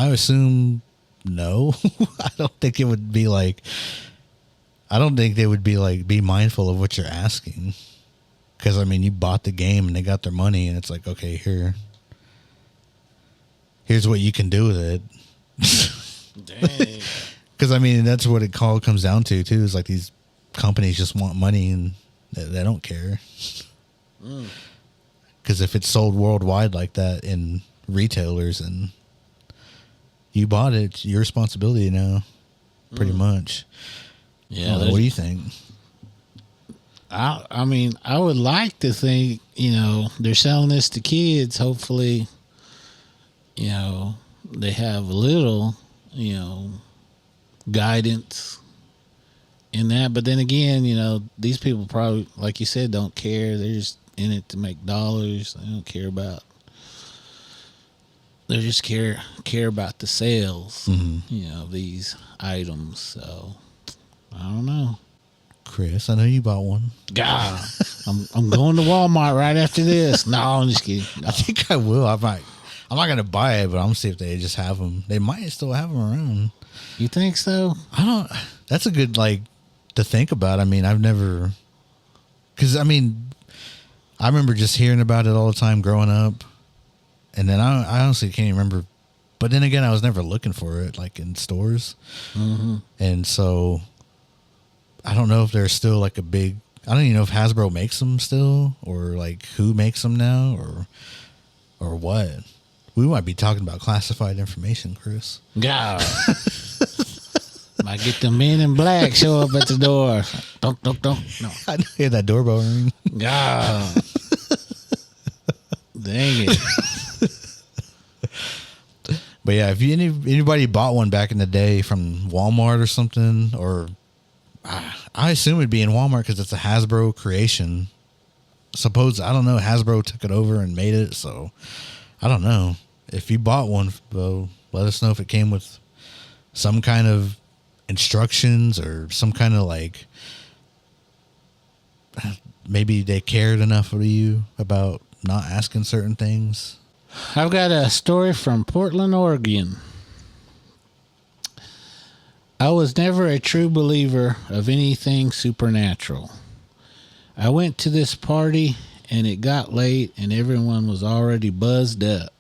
assume. No, I don't think it would be like, I don't think they would be like, be mindful of what you're asking. Because, I mean, you bought the game and they got their money and it's like, okay, here's what you can do with it. Dang. Because, I mean, that's what it comes down to, too, is like these companies just want money and they don't care. Because if it's sold worldwide like that in retailers and you bought it, it's your responsibility now, pretty much. Yeah. What do you think? I mean, I would like to think, they're selling this to kids. Hopefully, they have a little, guidance in that. But then again, these people probably, like you said, don't care. They're just in it to make dollars. They don't care about. They just care about the sales, these items. So I don't know. Chris, I know you bought one. God, I'm going to Walmart right after this. No, I'm just kidding. No. I think I will. I'm not gonna buy it, but I'm gonna see if they just have them. They might still have them around. You think so? I don't. That's a good to think about. I mean, I've never. Because I mean, I remember just hearing about it all the time growing up. And then I honestly can't remember. But then again, I was never looking for it, like in stores. Mm-hmm. And so I don't know if there's still like a big, I don't even know if Hasbro makes them still or like who makes them now or what. We might be talking about classified information, Chris. God. Might get the men in black show up at the door. Don't. No. I hear that doorbell ring. God. Dang it. But yeah, if anybody bought one back in the day from Walmart or something, or I assume it'd be in Walmart because it's a Hasbro creation. I don't know, Hasbro took it over and made it, so I don't know. If you bought one, though, let us know if it came with some kind of instructions or some kind of like, maybe they cared enough of you about not asking certain things. I've got a story from Portland, Oregon. I was never a true believer of anything supernatural. I went to this party and it got late and everyone was already buzzed up.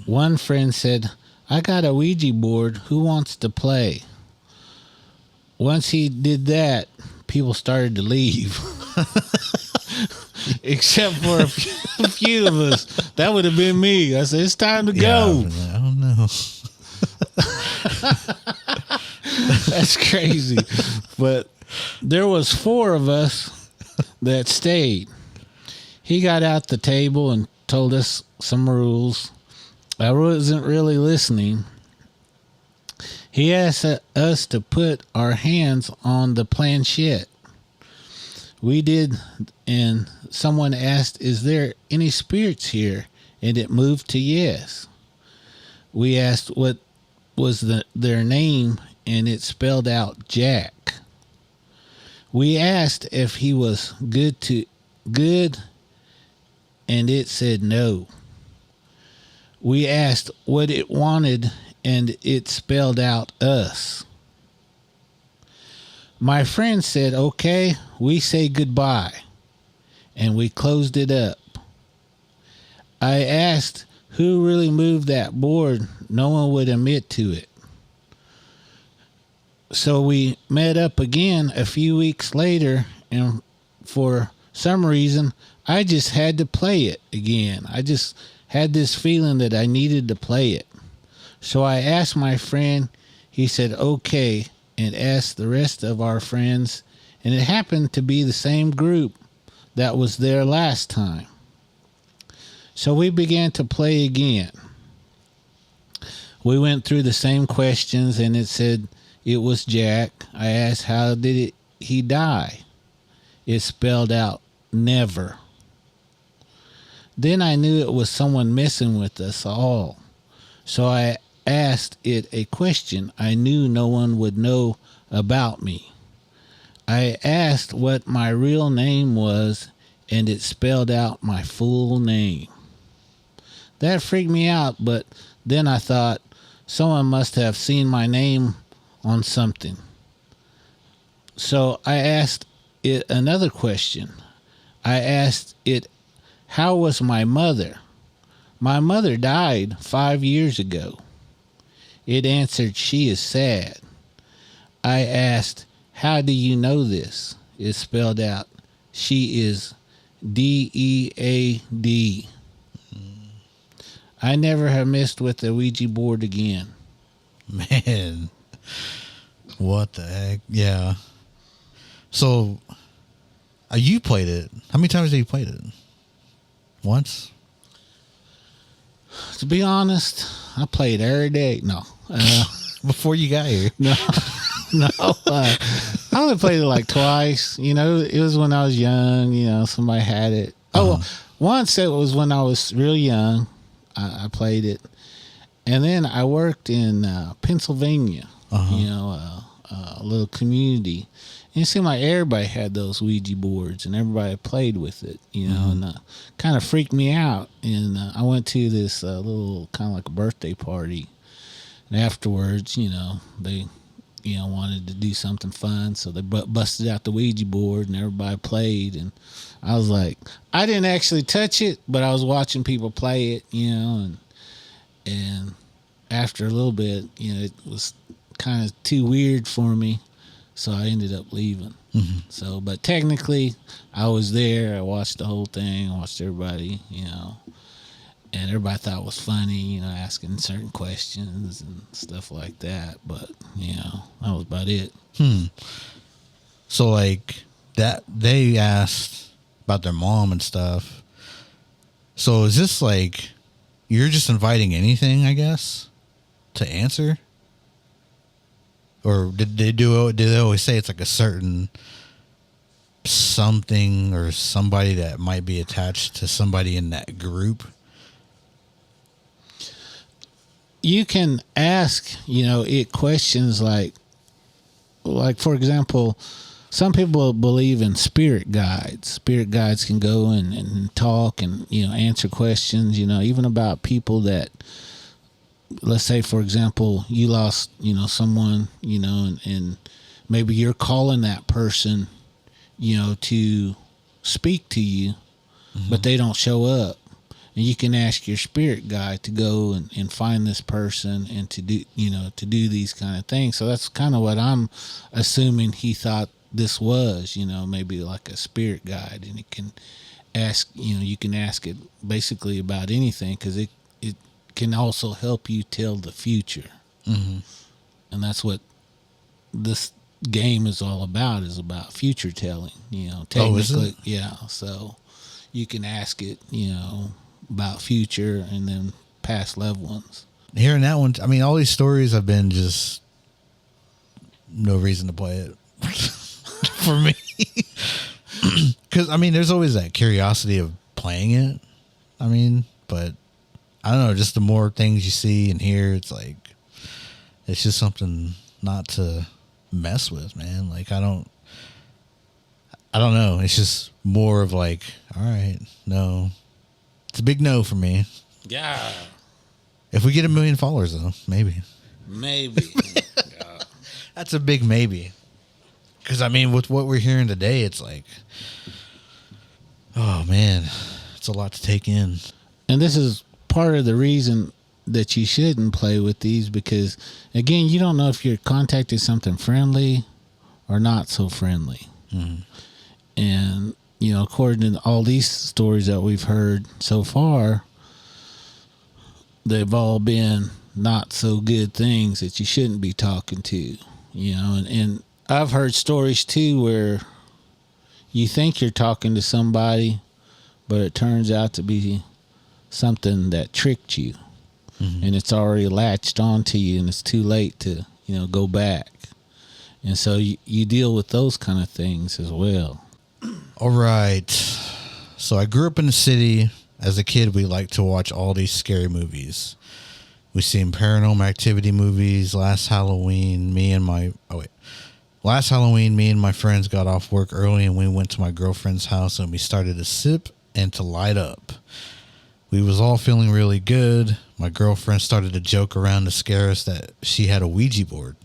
One friend said, I got a Ouija board. Who wants to play? Once he did that, people started to leave. Except for a few of us. That would have been me. I said, it's time to go. I don't know. That's crazy. But there was 4 of us that stayed. He got out the table and told us some rules. I wasn't really listening. He asked us to put our hands on the planchette. We did, and someone asked, is there any spirits here? And it moved to yes. We asked what was their name, and it spelled out Jack. We asked if he was good, and it said no. We asked what it wanted, and it spelled out us. My friend said, okay, we say goodbye, and we closed it up. I asked who really moved that board. No one would admit to it. So we met up again a few weeks later, and for some reason, I just had to play it again. I just had this feeling that I needed to play it. So I asked my friend. He said, okay, and asked the rest of our friends, and it happened to be the same group that was there last time. So we began to play again. We went through the same questions, and it said it was Jack. I asked how did he die? It spelled out never. Then I knew it was someone messing with us all. So I asked it a question I knew no one would know about me. I asked what my real name was, and it spelled out my full name. That freaked me out, but then I thought someone must have seen my name on something. So I asked it another question. I asked it, how was my mother? My mother died 5 years ago. It answered, she is sad. I asked, how do you know this? It spelled out, she is DEAD. I never have messed with the Ouija board again. Man, what the heck? Yeah. So, you played it. How many times have you played it? Once? To be honest, I played every day. No. Before you got here? No. I only played it like twice. You know, it was when I was young. You know, somebody had it. Once it was when I was real young. I played it. And then I worked in Pennsylvania, you know, a little community. And it seemed like everybody had those Ouija boards and everybody played with it, you know, and kind of freaked me out. And I went to this little kind of like a birthday party. And afterwards, you know, they, you know, wanted to do something fun. So they busted out the Ouija board and everybody played. And I was like, I didn't actually touch it, but I was watching people play it, you know, and after a little bit, you know, it was kind of too weird for me, so I ended up leaving. So, but technically, I was there. I watched the whole thing. I watched everybody, you know, and everybody thought it was funny, you know, asking certain questions and stuff like that. But, you know, that was about it. So, like, that they asked about their mom and stuff. So is this like you're just inviting anything, I guess, to answer? Or did they always say it's like a certain something or somebody that might be attached to somebody in that group? You can ask, you know, it questions like for example, some people believe in spirit guides. Spirit guides can go and talk and, you know, answer questions, you know, even about people that let's say, for example, you lost, someone, and maybe you're calling that person, to speak to you, but they don't show up. And you can ask your spirit guide to go and find this person and to do these kind of things. So that's kind of what I'm assuming he thought this was, maybe like a spirit guide, and it can ask, you can ask it basically about anything, because it can also help you tell the future. Mm-hmm. And that's what this game is all about, is about future telling, technically. Oh, is it? Yeah. So you can ask it, about future and then past loved ones. Hearing that one, I mean, all these stories have been just no reason to play it for me. Because, I mean, there's always that curiosity of playing it. I mean, but I don't know, just the more things you see and hear, it's like, it's just something not to mess with, man. Like, I don't know. It's just more of like, all right, no. It's a big no for me. Yeah. If we get 1 million followers, though, maybe. Maybe. Yeah. That's a big maybe. Because, I mean, with what we're hearing today, it's like, oh, man, it's a lot to take in. And this is part of the reason that you shouldn't play with these, because, again, you don't know if you're contacting something friendly or not so friendly. Mm-hmm. And, according to all these stories that we've heard so far, they've all been not so good things that you shouldn't be talking to, and I've heard stories too where you think you're talking to somebody, but it turns out to be something that tricked you. Mm-hmm. And it's already latched onto you, and it's too late to, go back. And so you deal with those kind of things as well. All right. So I grew up in the city. As a kid, we liked to watch all these scary movies. We seen Paranormal Activity movies. Last Halloween, me and my friends got off work early, and we went to my girlfriend's house, and we started to sip and to light up. We was all feeling really good. My girlfriend started to joke around to scare us that she had a Ouija board.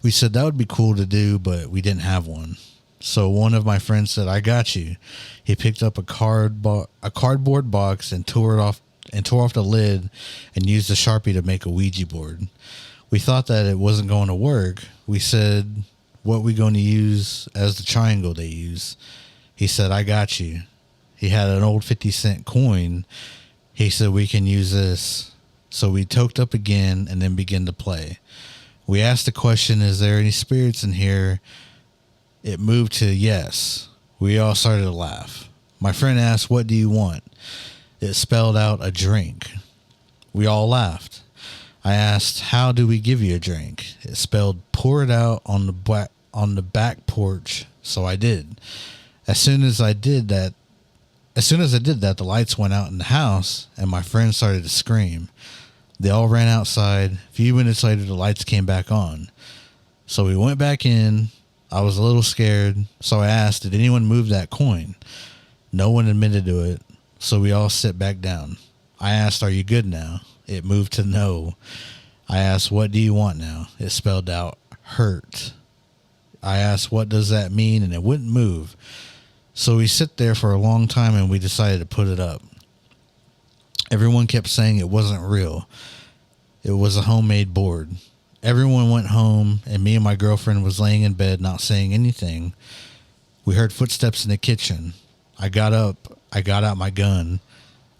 We said that would be cool to do, but we didn't have one. So one of my friends said, "I got you." He picked up a cardboard box and tore off the lid and used a Sharpie to make a Ouija board. We thought that it wasn't going to work. We said, "What we going to use as the triangle they use?" He said, "I got you." He had an old 50-cent coin. He said, "We can use this." So we toked up again and then began to play. We asked the question, "Is there any spirits in here?" It moved to yes. We all started to laugh. My friend asked, "What do you want?" It spelled out a drink. We all laughed. I asked, "How do we give you a drink?" It spelled "pour it out on the back porch." So I did. As soon as I did that, the lights went out in the house, and my friend started to scream. They all ran outside. A few minutes later, the lights came back on. So we went back in. I was a little scared, so I asked, "Did anyone move that coin?" No one admitted to it, so we all sit back down. I asked, "Are you good now?" It moved to no. I asked, "What do you want now?" It spelled out hurt. I asked, "What does that mean?" And it wouldn't move. So we sit there for a long time, and we decided to put it up. Everyone kept saying it wasn't real. It was a homemade board. Everyone went home, and me and my girlfriend was laying in bed, not saying anything. We heard footsteps in the kitchen. I got up. I got out my gun.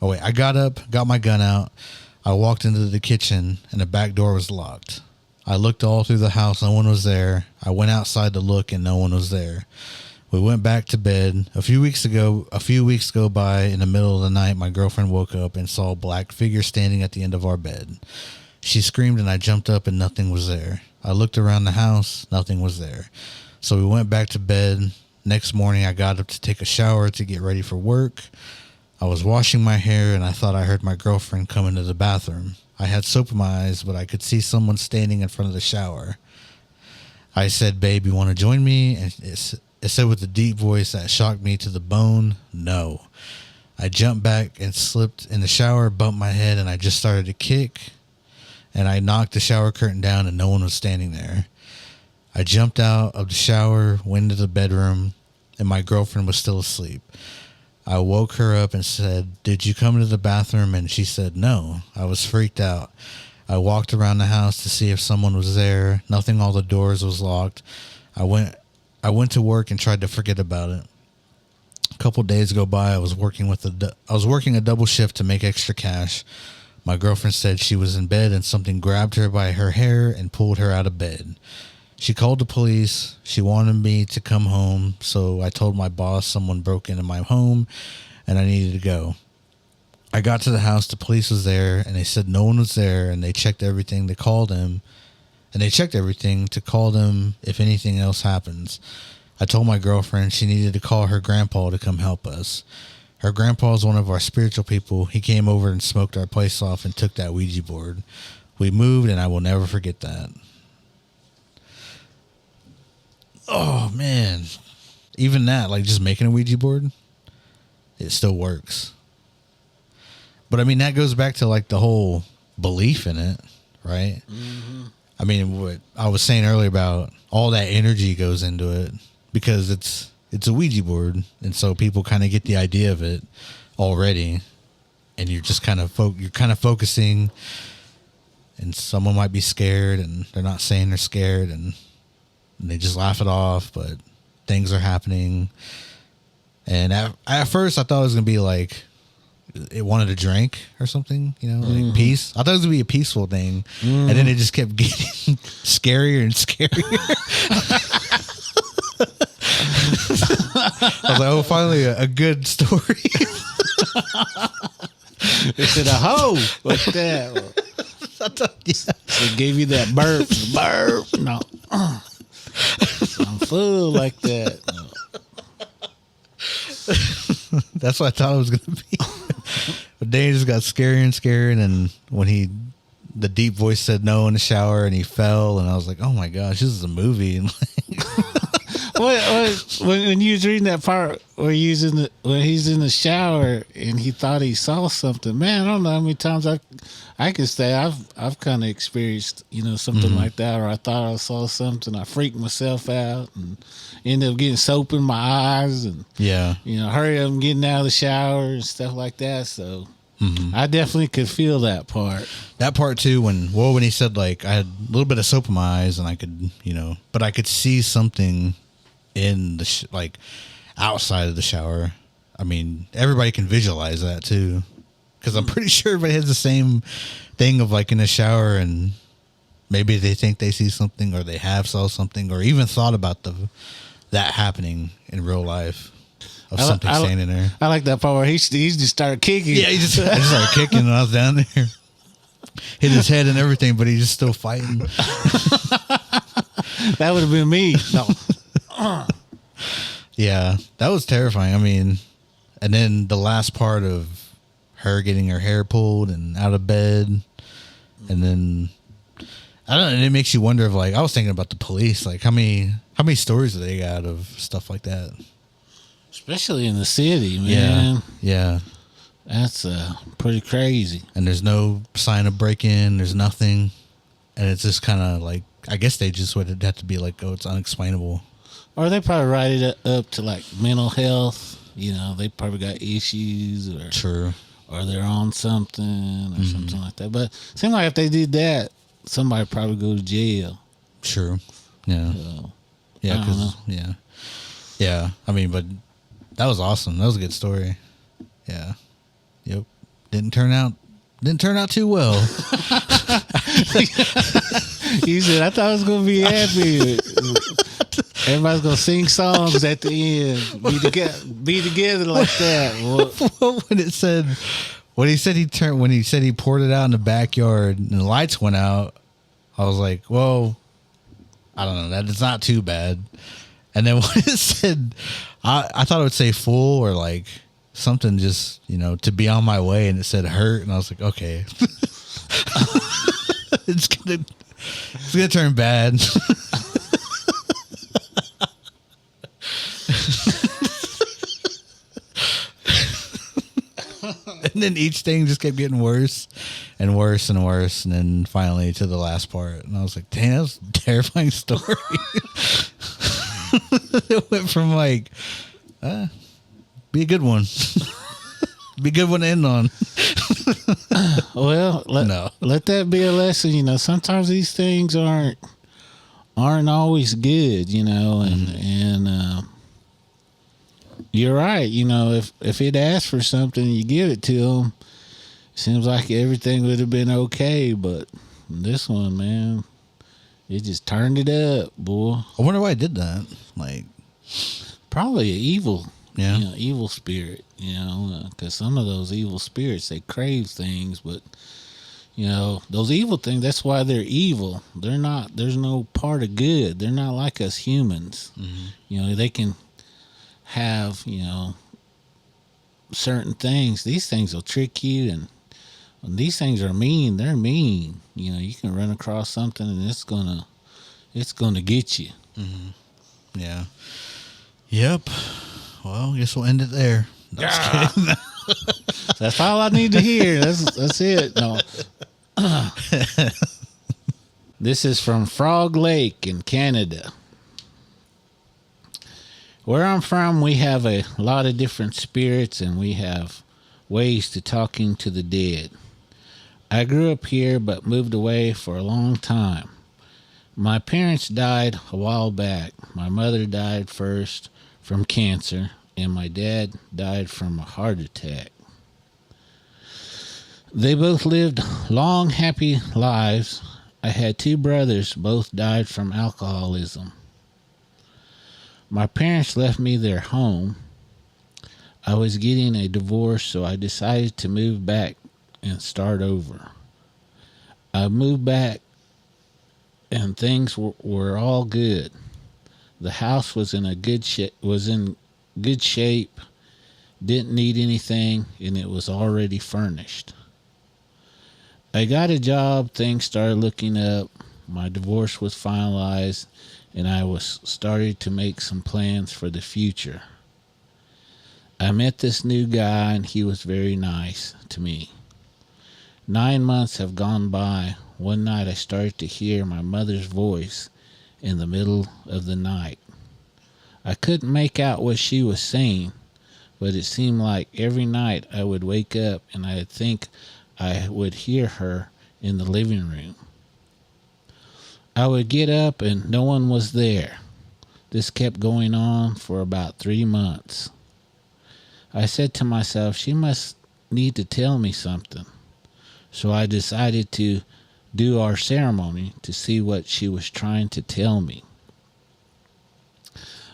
I got up, got my gun out. I walked into the kitchen, and the back door was locked. I looked all through the house. No one was there. I went outside to look, and no one was there. We went back to bed. A few weeks go by. In the middle of the night, my girlfriend woke up and saw a black figure standing at the end of our bed. She screamed, and I jumped up, and nothing was there. I looked around the house. Nothing was there. So we went back to bed. Next morning, I got up to take a shower to get ready for work. I was washing my hair, and I thought I heard my girlfriend come into the bathroom. I had soap in my eyes, but I could see someone standing in front of the shower. I said, "Babe, you want to join me?" And it said with a deep voice that shocked me to the bone, "No." I jumped back and slipped in the shower, bumped my head, and I just started to kick. and I knocked the shower curtain down and no one was standing there. I jumped out of the shower, went into the bedroom, and my girlfriend was still asleep. I woke her up and said, "Did you come to the bathroom?" And she said, "No." I was freaked out. I walked around the house to see if someone was there. Nothing, all the doors was locked. I went to work and tried to forget about it. A couple days go by. I was working a double shift to make extra cash. My girlfriend said she was in bed and something grabbed her by her hair and pulled her out of bed. She called the police. She wanted me to come home, so I told my boss someone broke into my home and I needed to go. I got to the house. The police was there, and they said no one was there, and they checked everything. They called him, and they checked everything to call them if anything else happens. I told my girlfriend she needed to call her grandpa to come help us. Her grandpa is one of our spiritual people. He came over and smoked our place off and took that Ouija board. We moved, and I will never forget that. Oh, man. Even that, like just making a Ouija board, it still works. But I mean, that goes back to like the whole belief in it, right? Mm-hmm. I mean, what I was saying earlier about all that energy goes into it because it's a Ouija board. And so people kind of get the idea of it already. And you're just kind of focusing, and someone might be scared and they're not saying they're scared, and they just laugh it off, but things are happening. And at first I thought it was going to be like it wanted to drink or something, like peace. I thought it was going to be a peaceful thing. And then it just kept getting scarier and scarier. I was like, oh, finally a good story. They said a hoe like that. They gave you that burp. No. I'm full like that. That's what I thought it was going to be. But then he just got scarier and scarier. And then when the deep voice said no in the shower and he fell, and I was like, oh my gosh, this is a movie. And when you was reading that part where he's in the shower and he thought he saw something, man, I don't know how many times I can say I've kind of experienced something like that, or I thought I saw something, I freaked myself out and ended up getting soap in my eyes, and hurry up and getting out of the shower and stuff like that. So I definitely could feel that part. That part too, when he said like I had a little bit of soap in my eyes and I could but I could see something in the like outside of the shower. I mean, everybody can visualize that too, because I'm pretty sure everybody has the same thing of like in the shower, and maybe they think they see something, or they have saw something, or even thought about that happening in real life of something standing there. I like that part where he just started kicking. Yeah, I just started kicking, and I was down there, hit his head and everything, but he's just still fighting. That would have been me. No. Yeah, that was terrifying. I mean, and then the last part of her getting her hair pulled and out of bed, and then I don't know. And it makes you wonder if, like, I was thinking about the police, like how many stories do they got of stuff like that, especially in the city, man. Yeah. That's pretty crazy. And there's no sign of break-in. There's nothing, and it's just kind of like, I guess they just would have to be like, oh, it's unexplainable. Or they probably write it up to like mental health. They probably got issues, or true, or they're on something or something like that. But it seems like if they did that, somebody probably go to jail. Sure. Yeah. So, yeah. I mean, but that was awesome. That was a good story. Yeah. Yep. Didn't turn out too well. He said, I thought it was going to be happy. Everybody's going to sing songs at the end. Be together like that. When he said he poured it out in the backyard and the lights went out, I was like, well, I don't know. That is not too bad. And then when it said, I thought it would say full or like something just, to be on my way, and it said hurt. And I was like, okay. It's gonna turn bad. And then each thing just kept getting worse. and worse and worse, and then finally to the last part, and I was like, "Dang, that was a terrifying story." It went from like, be a good one, be a good one to end on. Well, let that be a lesson. You know, sometimes these things aren't always good. You know, and you're right. You know, if it asks for something, you give it to them. Seems like everything would have been okay, but this one, man, it just turned it up, boy. I wonder why I did that. Like, probably an evil, yeah, evil spirit. You know, because some of those evil spirits, they crave things, but you know, those evil things. That's why they're evil. They're not. There's no part of good. They're not like us humans. Mm-hmm. You know, they can have, you know, certain things. These things will trick you, and when these things are mean, they're mean. You know, you can run across something and it's gonna get you. Mm-hmm. Yeah. Yep. Well, I guess we'll end it there. That's all I need to hear. That's it. No. This is from Frog Lake in Canada. Where I'm from, we have a lot of different spirits, and we have ways to talking to the dead. I grew up here but moved away for a long time. My parents died a while back. My mother died first from cancer, and my dad died from a heart attack. They both lived long, happy lives. I had 2 brothers, both died from alcoholism. My parents left me their home. I was getting a divorce, so I decided to move back and start over. I moved back and things were all good. The house was in good shape, didn't need anything, and it was already furnished. I got a job, things started looking up, my divorce was finalized, and I was starting to make some plans for the future. I met this new guy, and he was very nice to me. 9 months have gone by. One night I started to hear my mother's voice in the middle of the night. I couldn't make out what she was saying, but it seemed like every night I would wake up and I'd think I would hear her in the living room. I would get up and no one was there. This kept going on for about 3 months. I said to myself, she must need to tell me something. So I decided to do our ceremony to see what she was trying to tell me.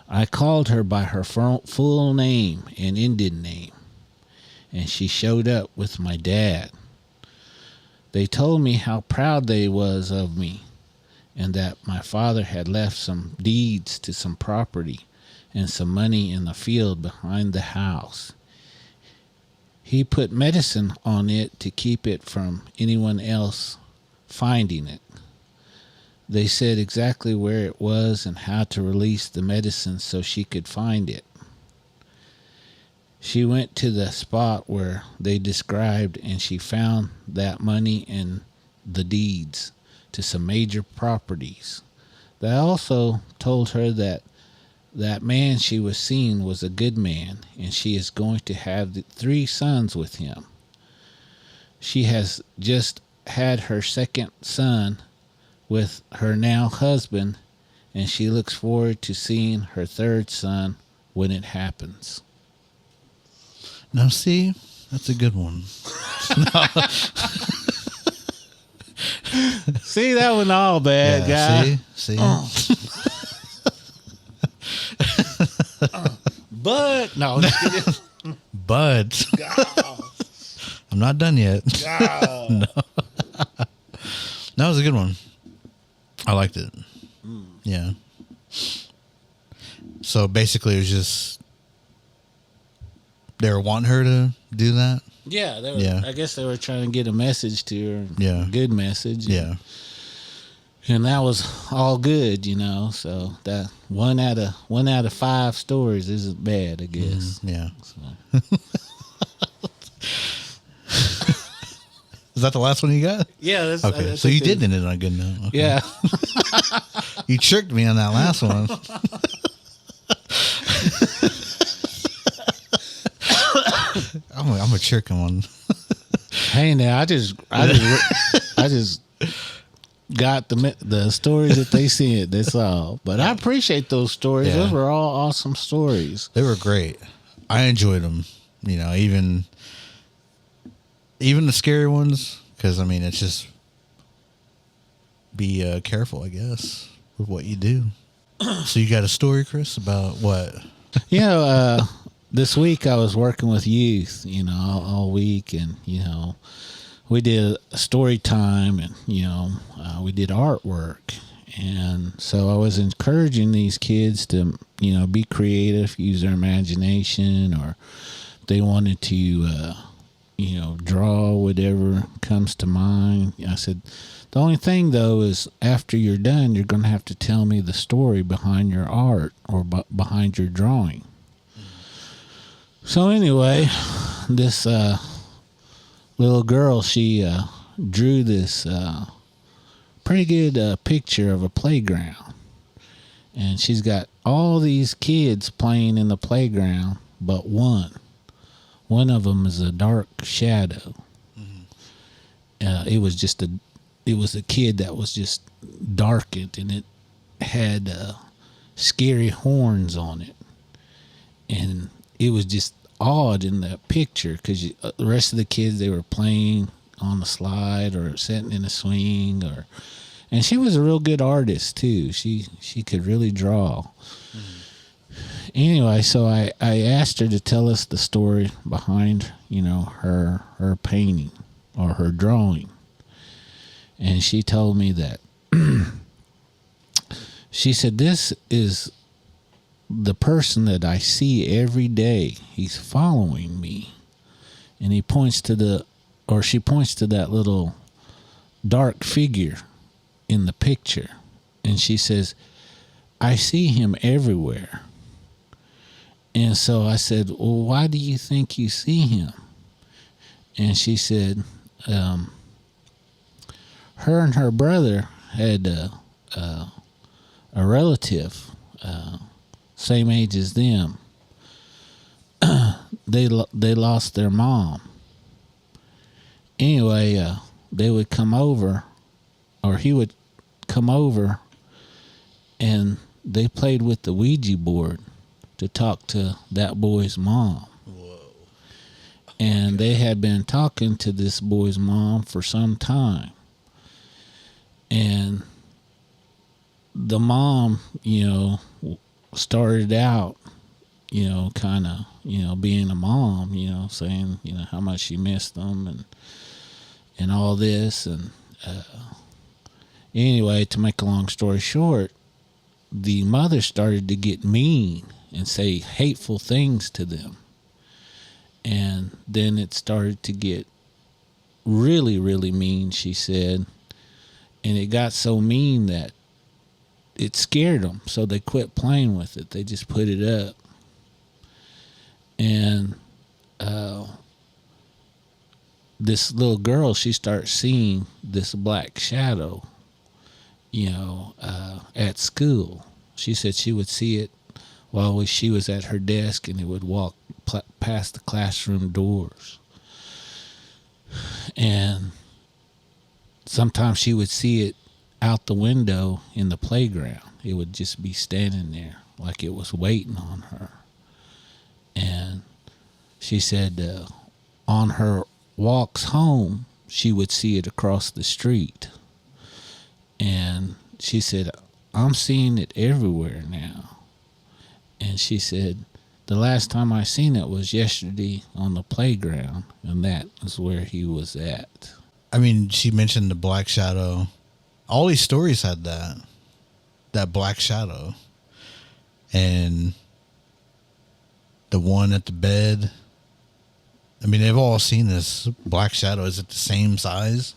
I called her by her full name and Indian name, and she showed up with my dad. They told me how proud they was of me, and that my father had left some deeds to some property and some money in the field behind the house. He put medicine on it to keep it from anyone else finding it. They said exactly where it was and how to release the medicine so she could find it. She went to the spot where they described, and she found that money and the deeds to some major properties. They also told her that man she was seeing was a good man, and she is going to have 3 sons with him. She has just had her 2nd son with her now husband, and she looks forward to seeing her 3rd son when it happens. Now, see, that's a good one. See, that one all bad, guy. See. But no, but I'm not done yet. No. That was a good one. I liked it. Yeah. So basically, it was just they were wanting her to do that. Yeah, I guess they were trying to get a message to her. Yeah, a good message. Yeah. And that was all good, you know. So that 1 out of 5 stories isn't bad, I guess. Yeah. So. Is that the last one you got? Yeah. That's, Okay, so you did end it on a good note. Okay. Yeah. You tricked me on that last one. I'm a trick one. Hey, now I just got the stories that they sent. That's all. But I appreciate those stories. Yeah. Those were all awesome stories. They were great. I enjoyed them. You know, even the scary ones. Because I mean, it's just be careful, I guess, with what you do. So you got a story, Chris, about what? You know, this week I was working with youth, you know, all week, and, you know, we did a story time, and, you know, we did artwork. And so I was encouraging these kids to, you know, be creative, use their imagination, or they wanted to, you know, draw whatever comes to mind. I said, the only thing, though, is after you're done, you're going to have to tell me the story behind your art or behind your drawing. So anyway, this little girl, she drew this pretty good picture of a playground. And she's got all these kids playing in the playground, but one. One of them is a dark shadow. Mm-hmm. It was a kid that was just darkened, and it had scary horns on it. And it was just odd in the picture because the rest of the kids, they were playing on the slide or sitting in a swing, and she was a real good artist too. She could really draw. Mm-hmm. Anyway, so I asked her to tell us the story behind, you know, her painting or her drawing. And she told me that she said, this is the person that I see every day. He's following me. And she points to that little dark figure in the picture. And she says, I see him everywhere. And so I said, well, why do you think you see him? And she said, her and her brother had a relative, same age as them. They lost their mom. Anyway, they would come over, or he would come over, and they played with the Ouija board to talk to that boy's mom. Whoa. And they had been talking to this boy's mom for some time. And the mom, you know, started out, you know, kind of, you know, being a mom, you know, saying, you know, how much she missed them and all this. And anyway, to make a long story short, the mother started to get mean and say hateful things to them. And then it started to get really, really mean, she said. And it got so mean that it scared them. So they quit playing with it. They just put it up. And this little girl, she starts seeing this black shadow, you know, at school. She said she would see it while she was at her desk, and it would walk past the classroom doors. And sometimes she would see it out the window in the playground. It would just be standing there like it was waiting on her. And she said on her walks home, she would see it across the street. And she said, I'm seeing it everywhere now. And she said, the last time I seen it was yesterday on the playground, and that is where he was at. I mean, she mentioned the black shadow. All these stories had that black shadow. And the one at the bed. I mean, they've all seen this black shadow. Is it the same size?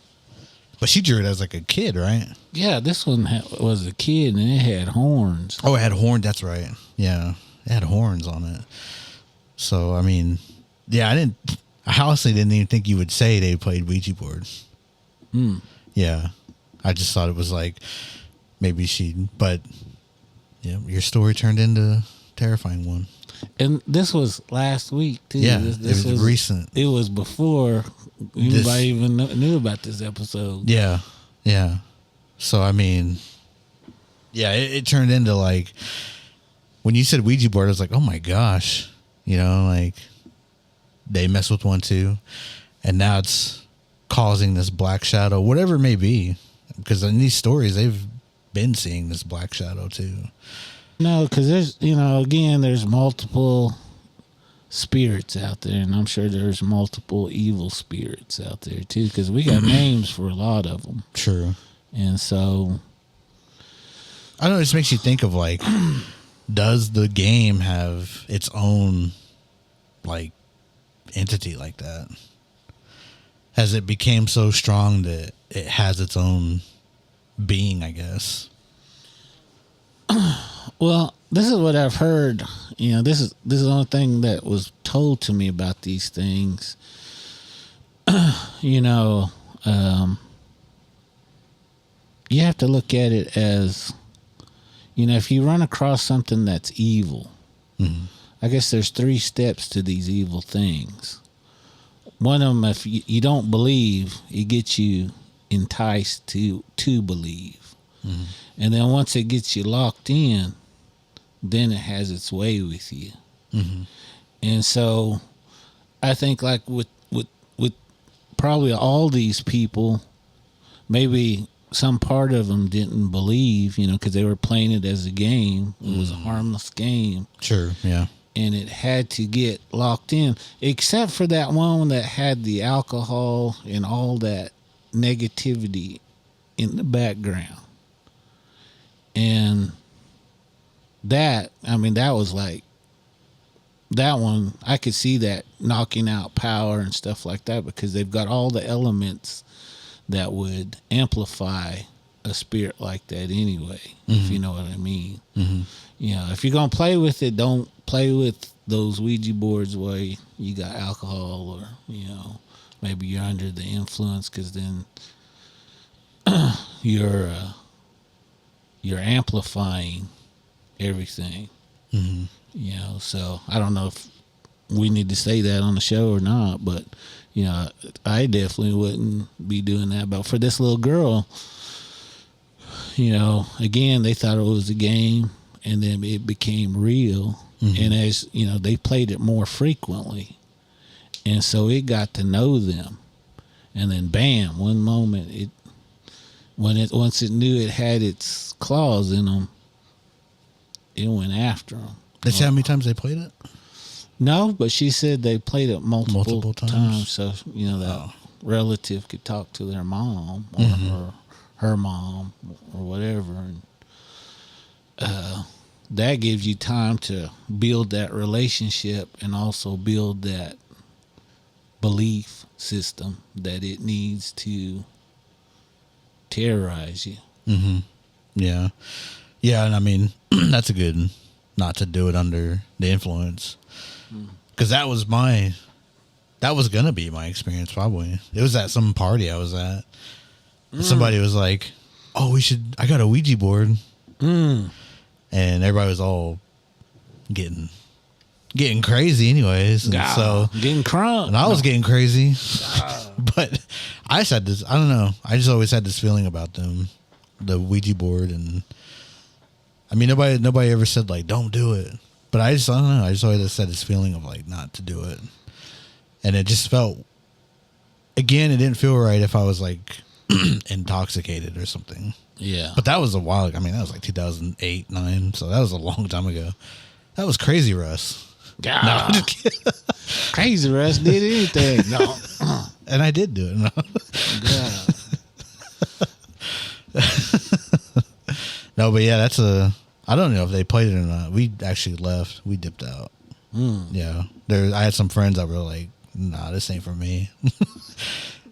But she drew it as like a kid, right? Yeah, this one was a kid, and it had horns. Oh, it had horns. That's right. Yeah, it had horns on it. So, I mean, yeah, I honestly didn't even think you would say they played Ouija boards. Yeah. I just thought it was like maybe but yeah, your story turned into a terrifying one. And this was last week too. Yeah, this it was recent. It was before anybody even knew about this episode. Yeah, yeah. So I mean, yeah, it turned into like when you said Ouija board, I was like, oh my gosh, like they mess with one too, and now it's causing this black shadow, whatever it may be, because in these stories they've been seeing this black shadow too. No, because there's, again, there's multiple spirits out there, and I'm sure there's multiple evil spirits out there too, because we got names for a lot of them. True. And so, I don't know, it just makes you think of like, does the game have its own like entity like that? Has it became so strong that it has its own being, I guess? Well, this is what I've heard. This is the only thing that was told to me about these things. You have to look at it as, if you run across something that's evil, I guess there's 3 steps to these evil things. One of them, if you don't believe, it gets you enticed to believe. And then once it gets you locked in, then it has its way with you. And so I think like with probably all these people, maybe some part of them didn't believe, because they were playing it as a game. It was a harmless game. Sure, yeah. And it had to get locked in, except for that one that had the alcohol and all that negativity in the background. And that was like, that one, I could see that knocking out power and stuff like that, because they've got all the elements that would amplify a spirit like that anyway, if you know what I mean. If you're going to play with it, don't play with those Ouija boards where you got alcohol or, maybe you're under the influence, because then you're amplifying everything. So I don't know if we need to say that on the show or not, but I definitely wouldn't be doing that. But for this little girl, again, they thought it was a game, and then it became real. And as they played it more frequently, and so it got to know them. And then bam, one moment once it knew it had its claws in them, it went after them. Did you see how many times they played it? No, but she said they played it multiple times. So, that relative could talk to their mom or her mom or whatever. And that gives you time to build that relationship and also build that belief system that it needs to terrorize you. Yeah. Yeah, and I mean, that's a good not to do it under the influence. Because that was going to be my experience probably. It was at some party I was at. And somebody was like, oh, I got a Ouija board. And everybody was all getting crazy anyways. And so getting crunk. And I was getting crazy. But I just had this, I don't know. I just always had this feeling about them, the Ouija board. And I mean, nobody ever said like, don't do it. But I don't know. I just always had this feeling of like not to do it. And it just felt, again, it didn't feel right if I was like intoxicated or something. Yeah. But that was a while ago. I mean, that was like 2008, 2009. So that was a long time ago. That was crazy, Russ. No, I'm just kidding. Crazy Russ did anything. No. And I did do it. No. No, but yeah, I don't know if they played it or not. We actually left. We dipped out. Yeah. I had some friends that were like, nah, this ain't for me.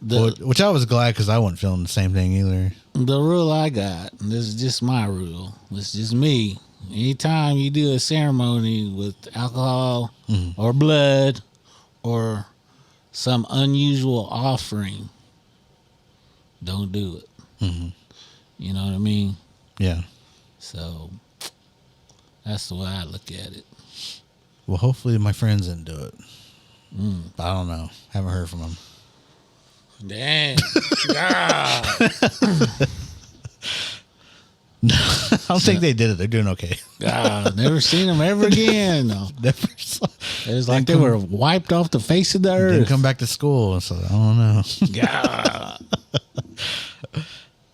Which I was glad, because I wasn't feeling the same thing either. The rule I got, and this is just my rule, this is just me. Anytime you do a ceremony with alcohol or blood or some unusual offering, don't do it. Mm-hmm. You know what I mean? Yeah. So that's the way I look at it. Well, hopefully my friends didn't do it. But I don't know. Haven't heard from them. Dang. God. I don't think they did it. They're doing okay. God, never seen them ever again. No. Never saw. It was like they were wiped off the face of the earth. Didn't come back to school, so I don't know. God.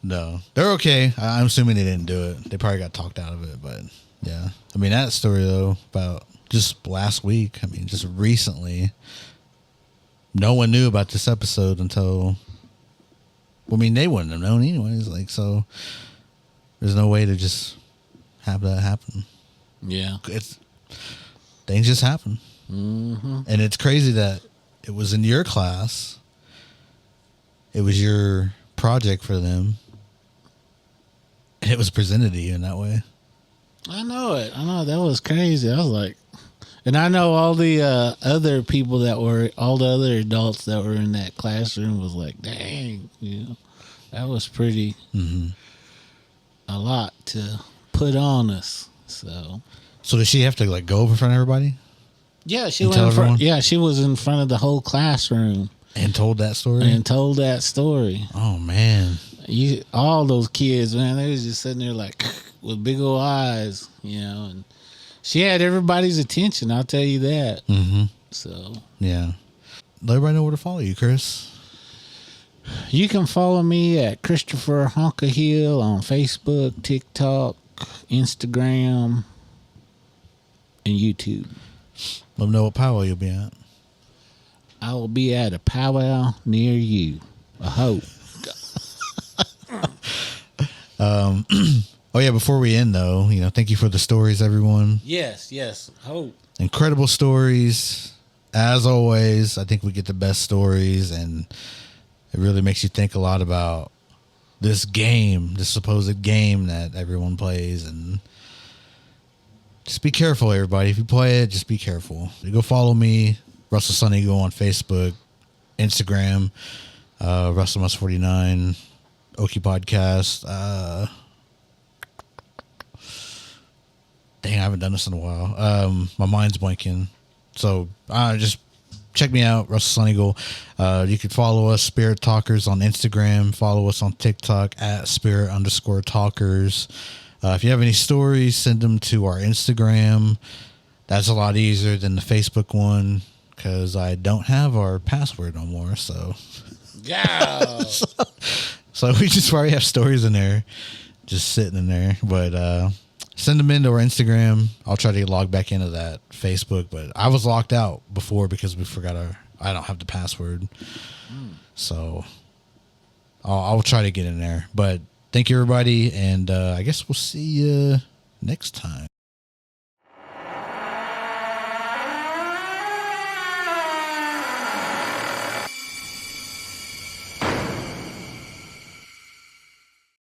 No, they're okay. I'm assuming they didn't do it. They probably got talked out of it, but yeah. I mean, that story though about just last week. I mean, just recently. No one knew about this episode until. I mean, they wouldn't have known anyways. Like, so there's no way to just have that happen. Yeah, things just happen, mm-hmm. And it's crazy that it was in your class. It was your project for them. And it was presented to you in that way. I know it. I know that was crazy. I was like, and I know all the other people all the other adults that were in that classroom was like, dang, that was pretty, a lot to put on us. So did she have to like go over in front of everybody? Yeah, she went in front. Yeah, she was in front of the whole classroom and told that story. Oh man. All those kids, man, they was just sitting there like with big old eyes, and she had everybody's attention. I'll tell you that. Mm-hmm. So yeah, let everybody know where to follow you, Chris. You can follow me at Christopher Honka Hill on Facebook, TikTok, Instagram, and YouTube. Let them know what powwow you'll be at. I will be at a powwow near you. I hope. Oh yeah, before we end though, thank you for the stories, everyone. Yes. Hope. Incredible stories. As always, I think we get the best stories, and it really makes you think a lot about this supposed game that everyone plays. And just be careful, everybody. If you play it, just be careful. You go follow me, Russell Sunny, go on Facebook, Instagram, Russell Must 49, Okie Podcast. Dang, I haven't done this in a while. My mind's blanking. So just check me out, Russell Sunnygold. You can follow us, Spirit Talkers, on Instagram. Follow us on TikTok at Spirit_Talkers. If you have any stories, send them to our Instagram. That's a lot easier than the Facebook one because I don't have our password no more. So, yeah. so we just probably have stories in there, just sitting in there. But send them into our Instagram. I'll try to get logged back into that Facebook, but I was locked out before because we forgot I don't have the password. So I'll try to get in there. But thank you, everybody, and I guess we'll see you next time.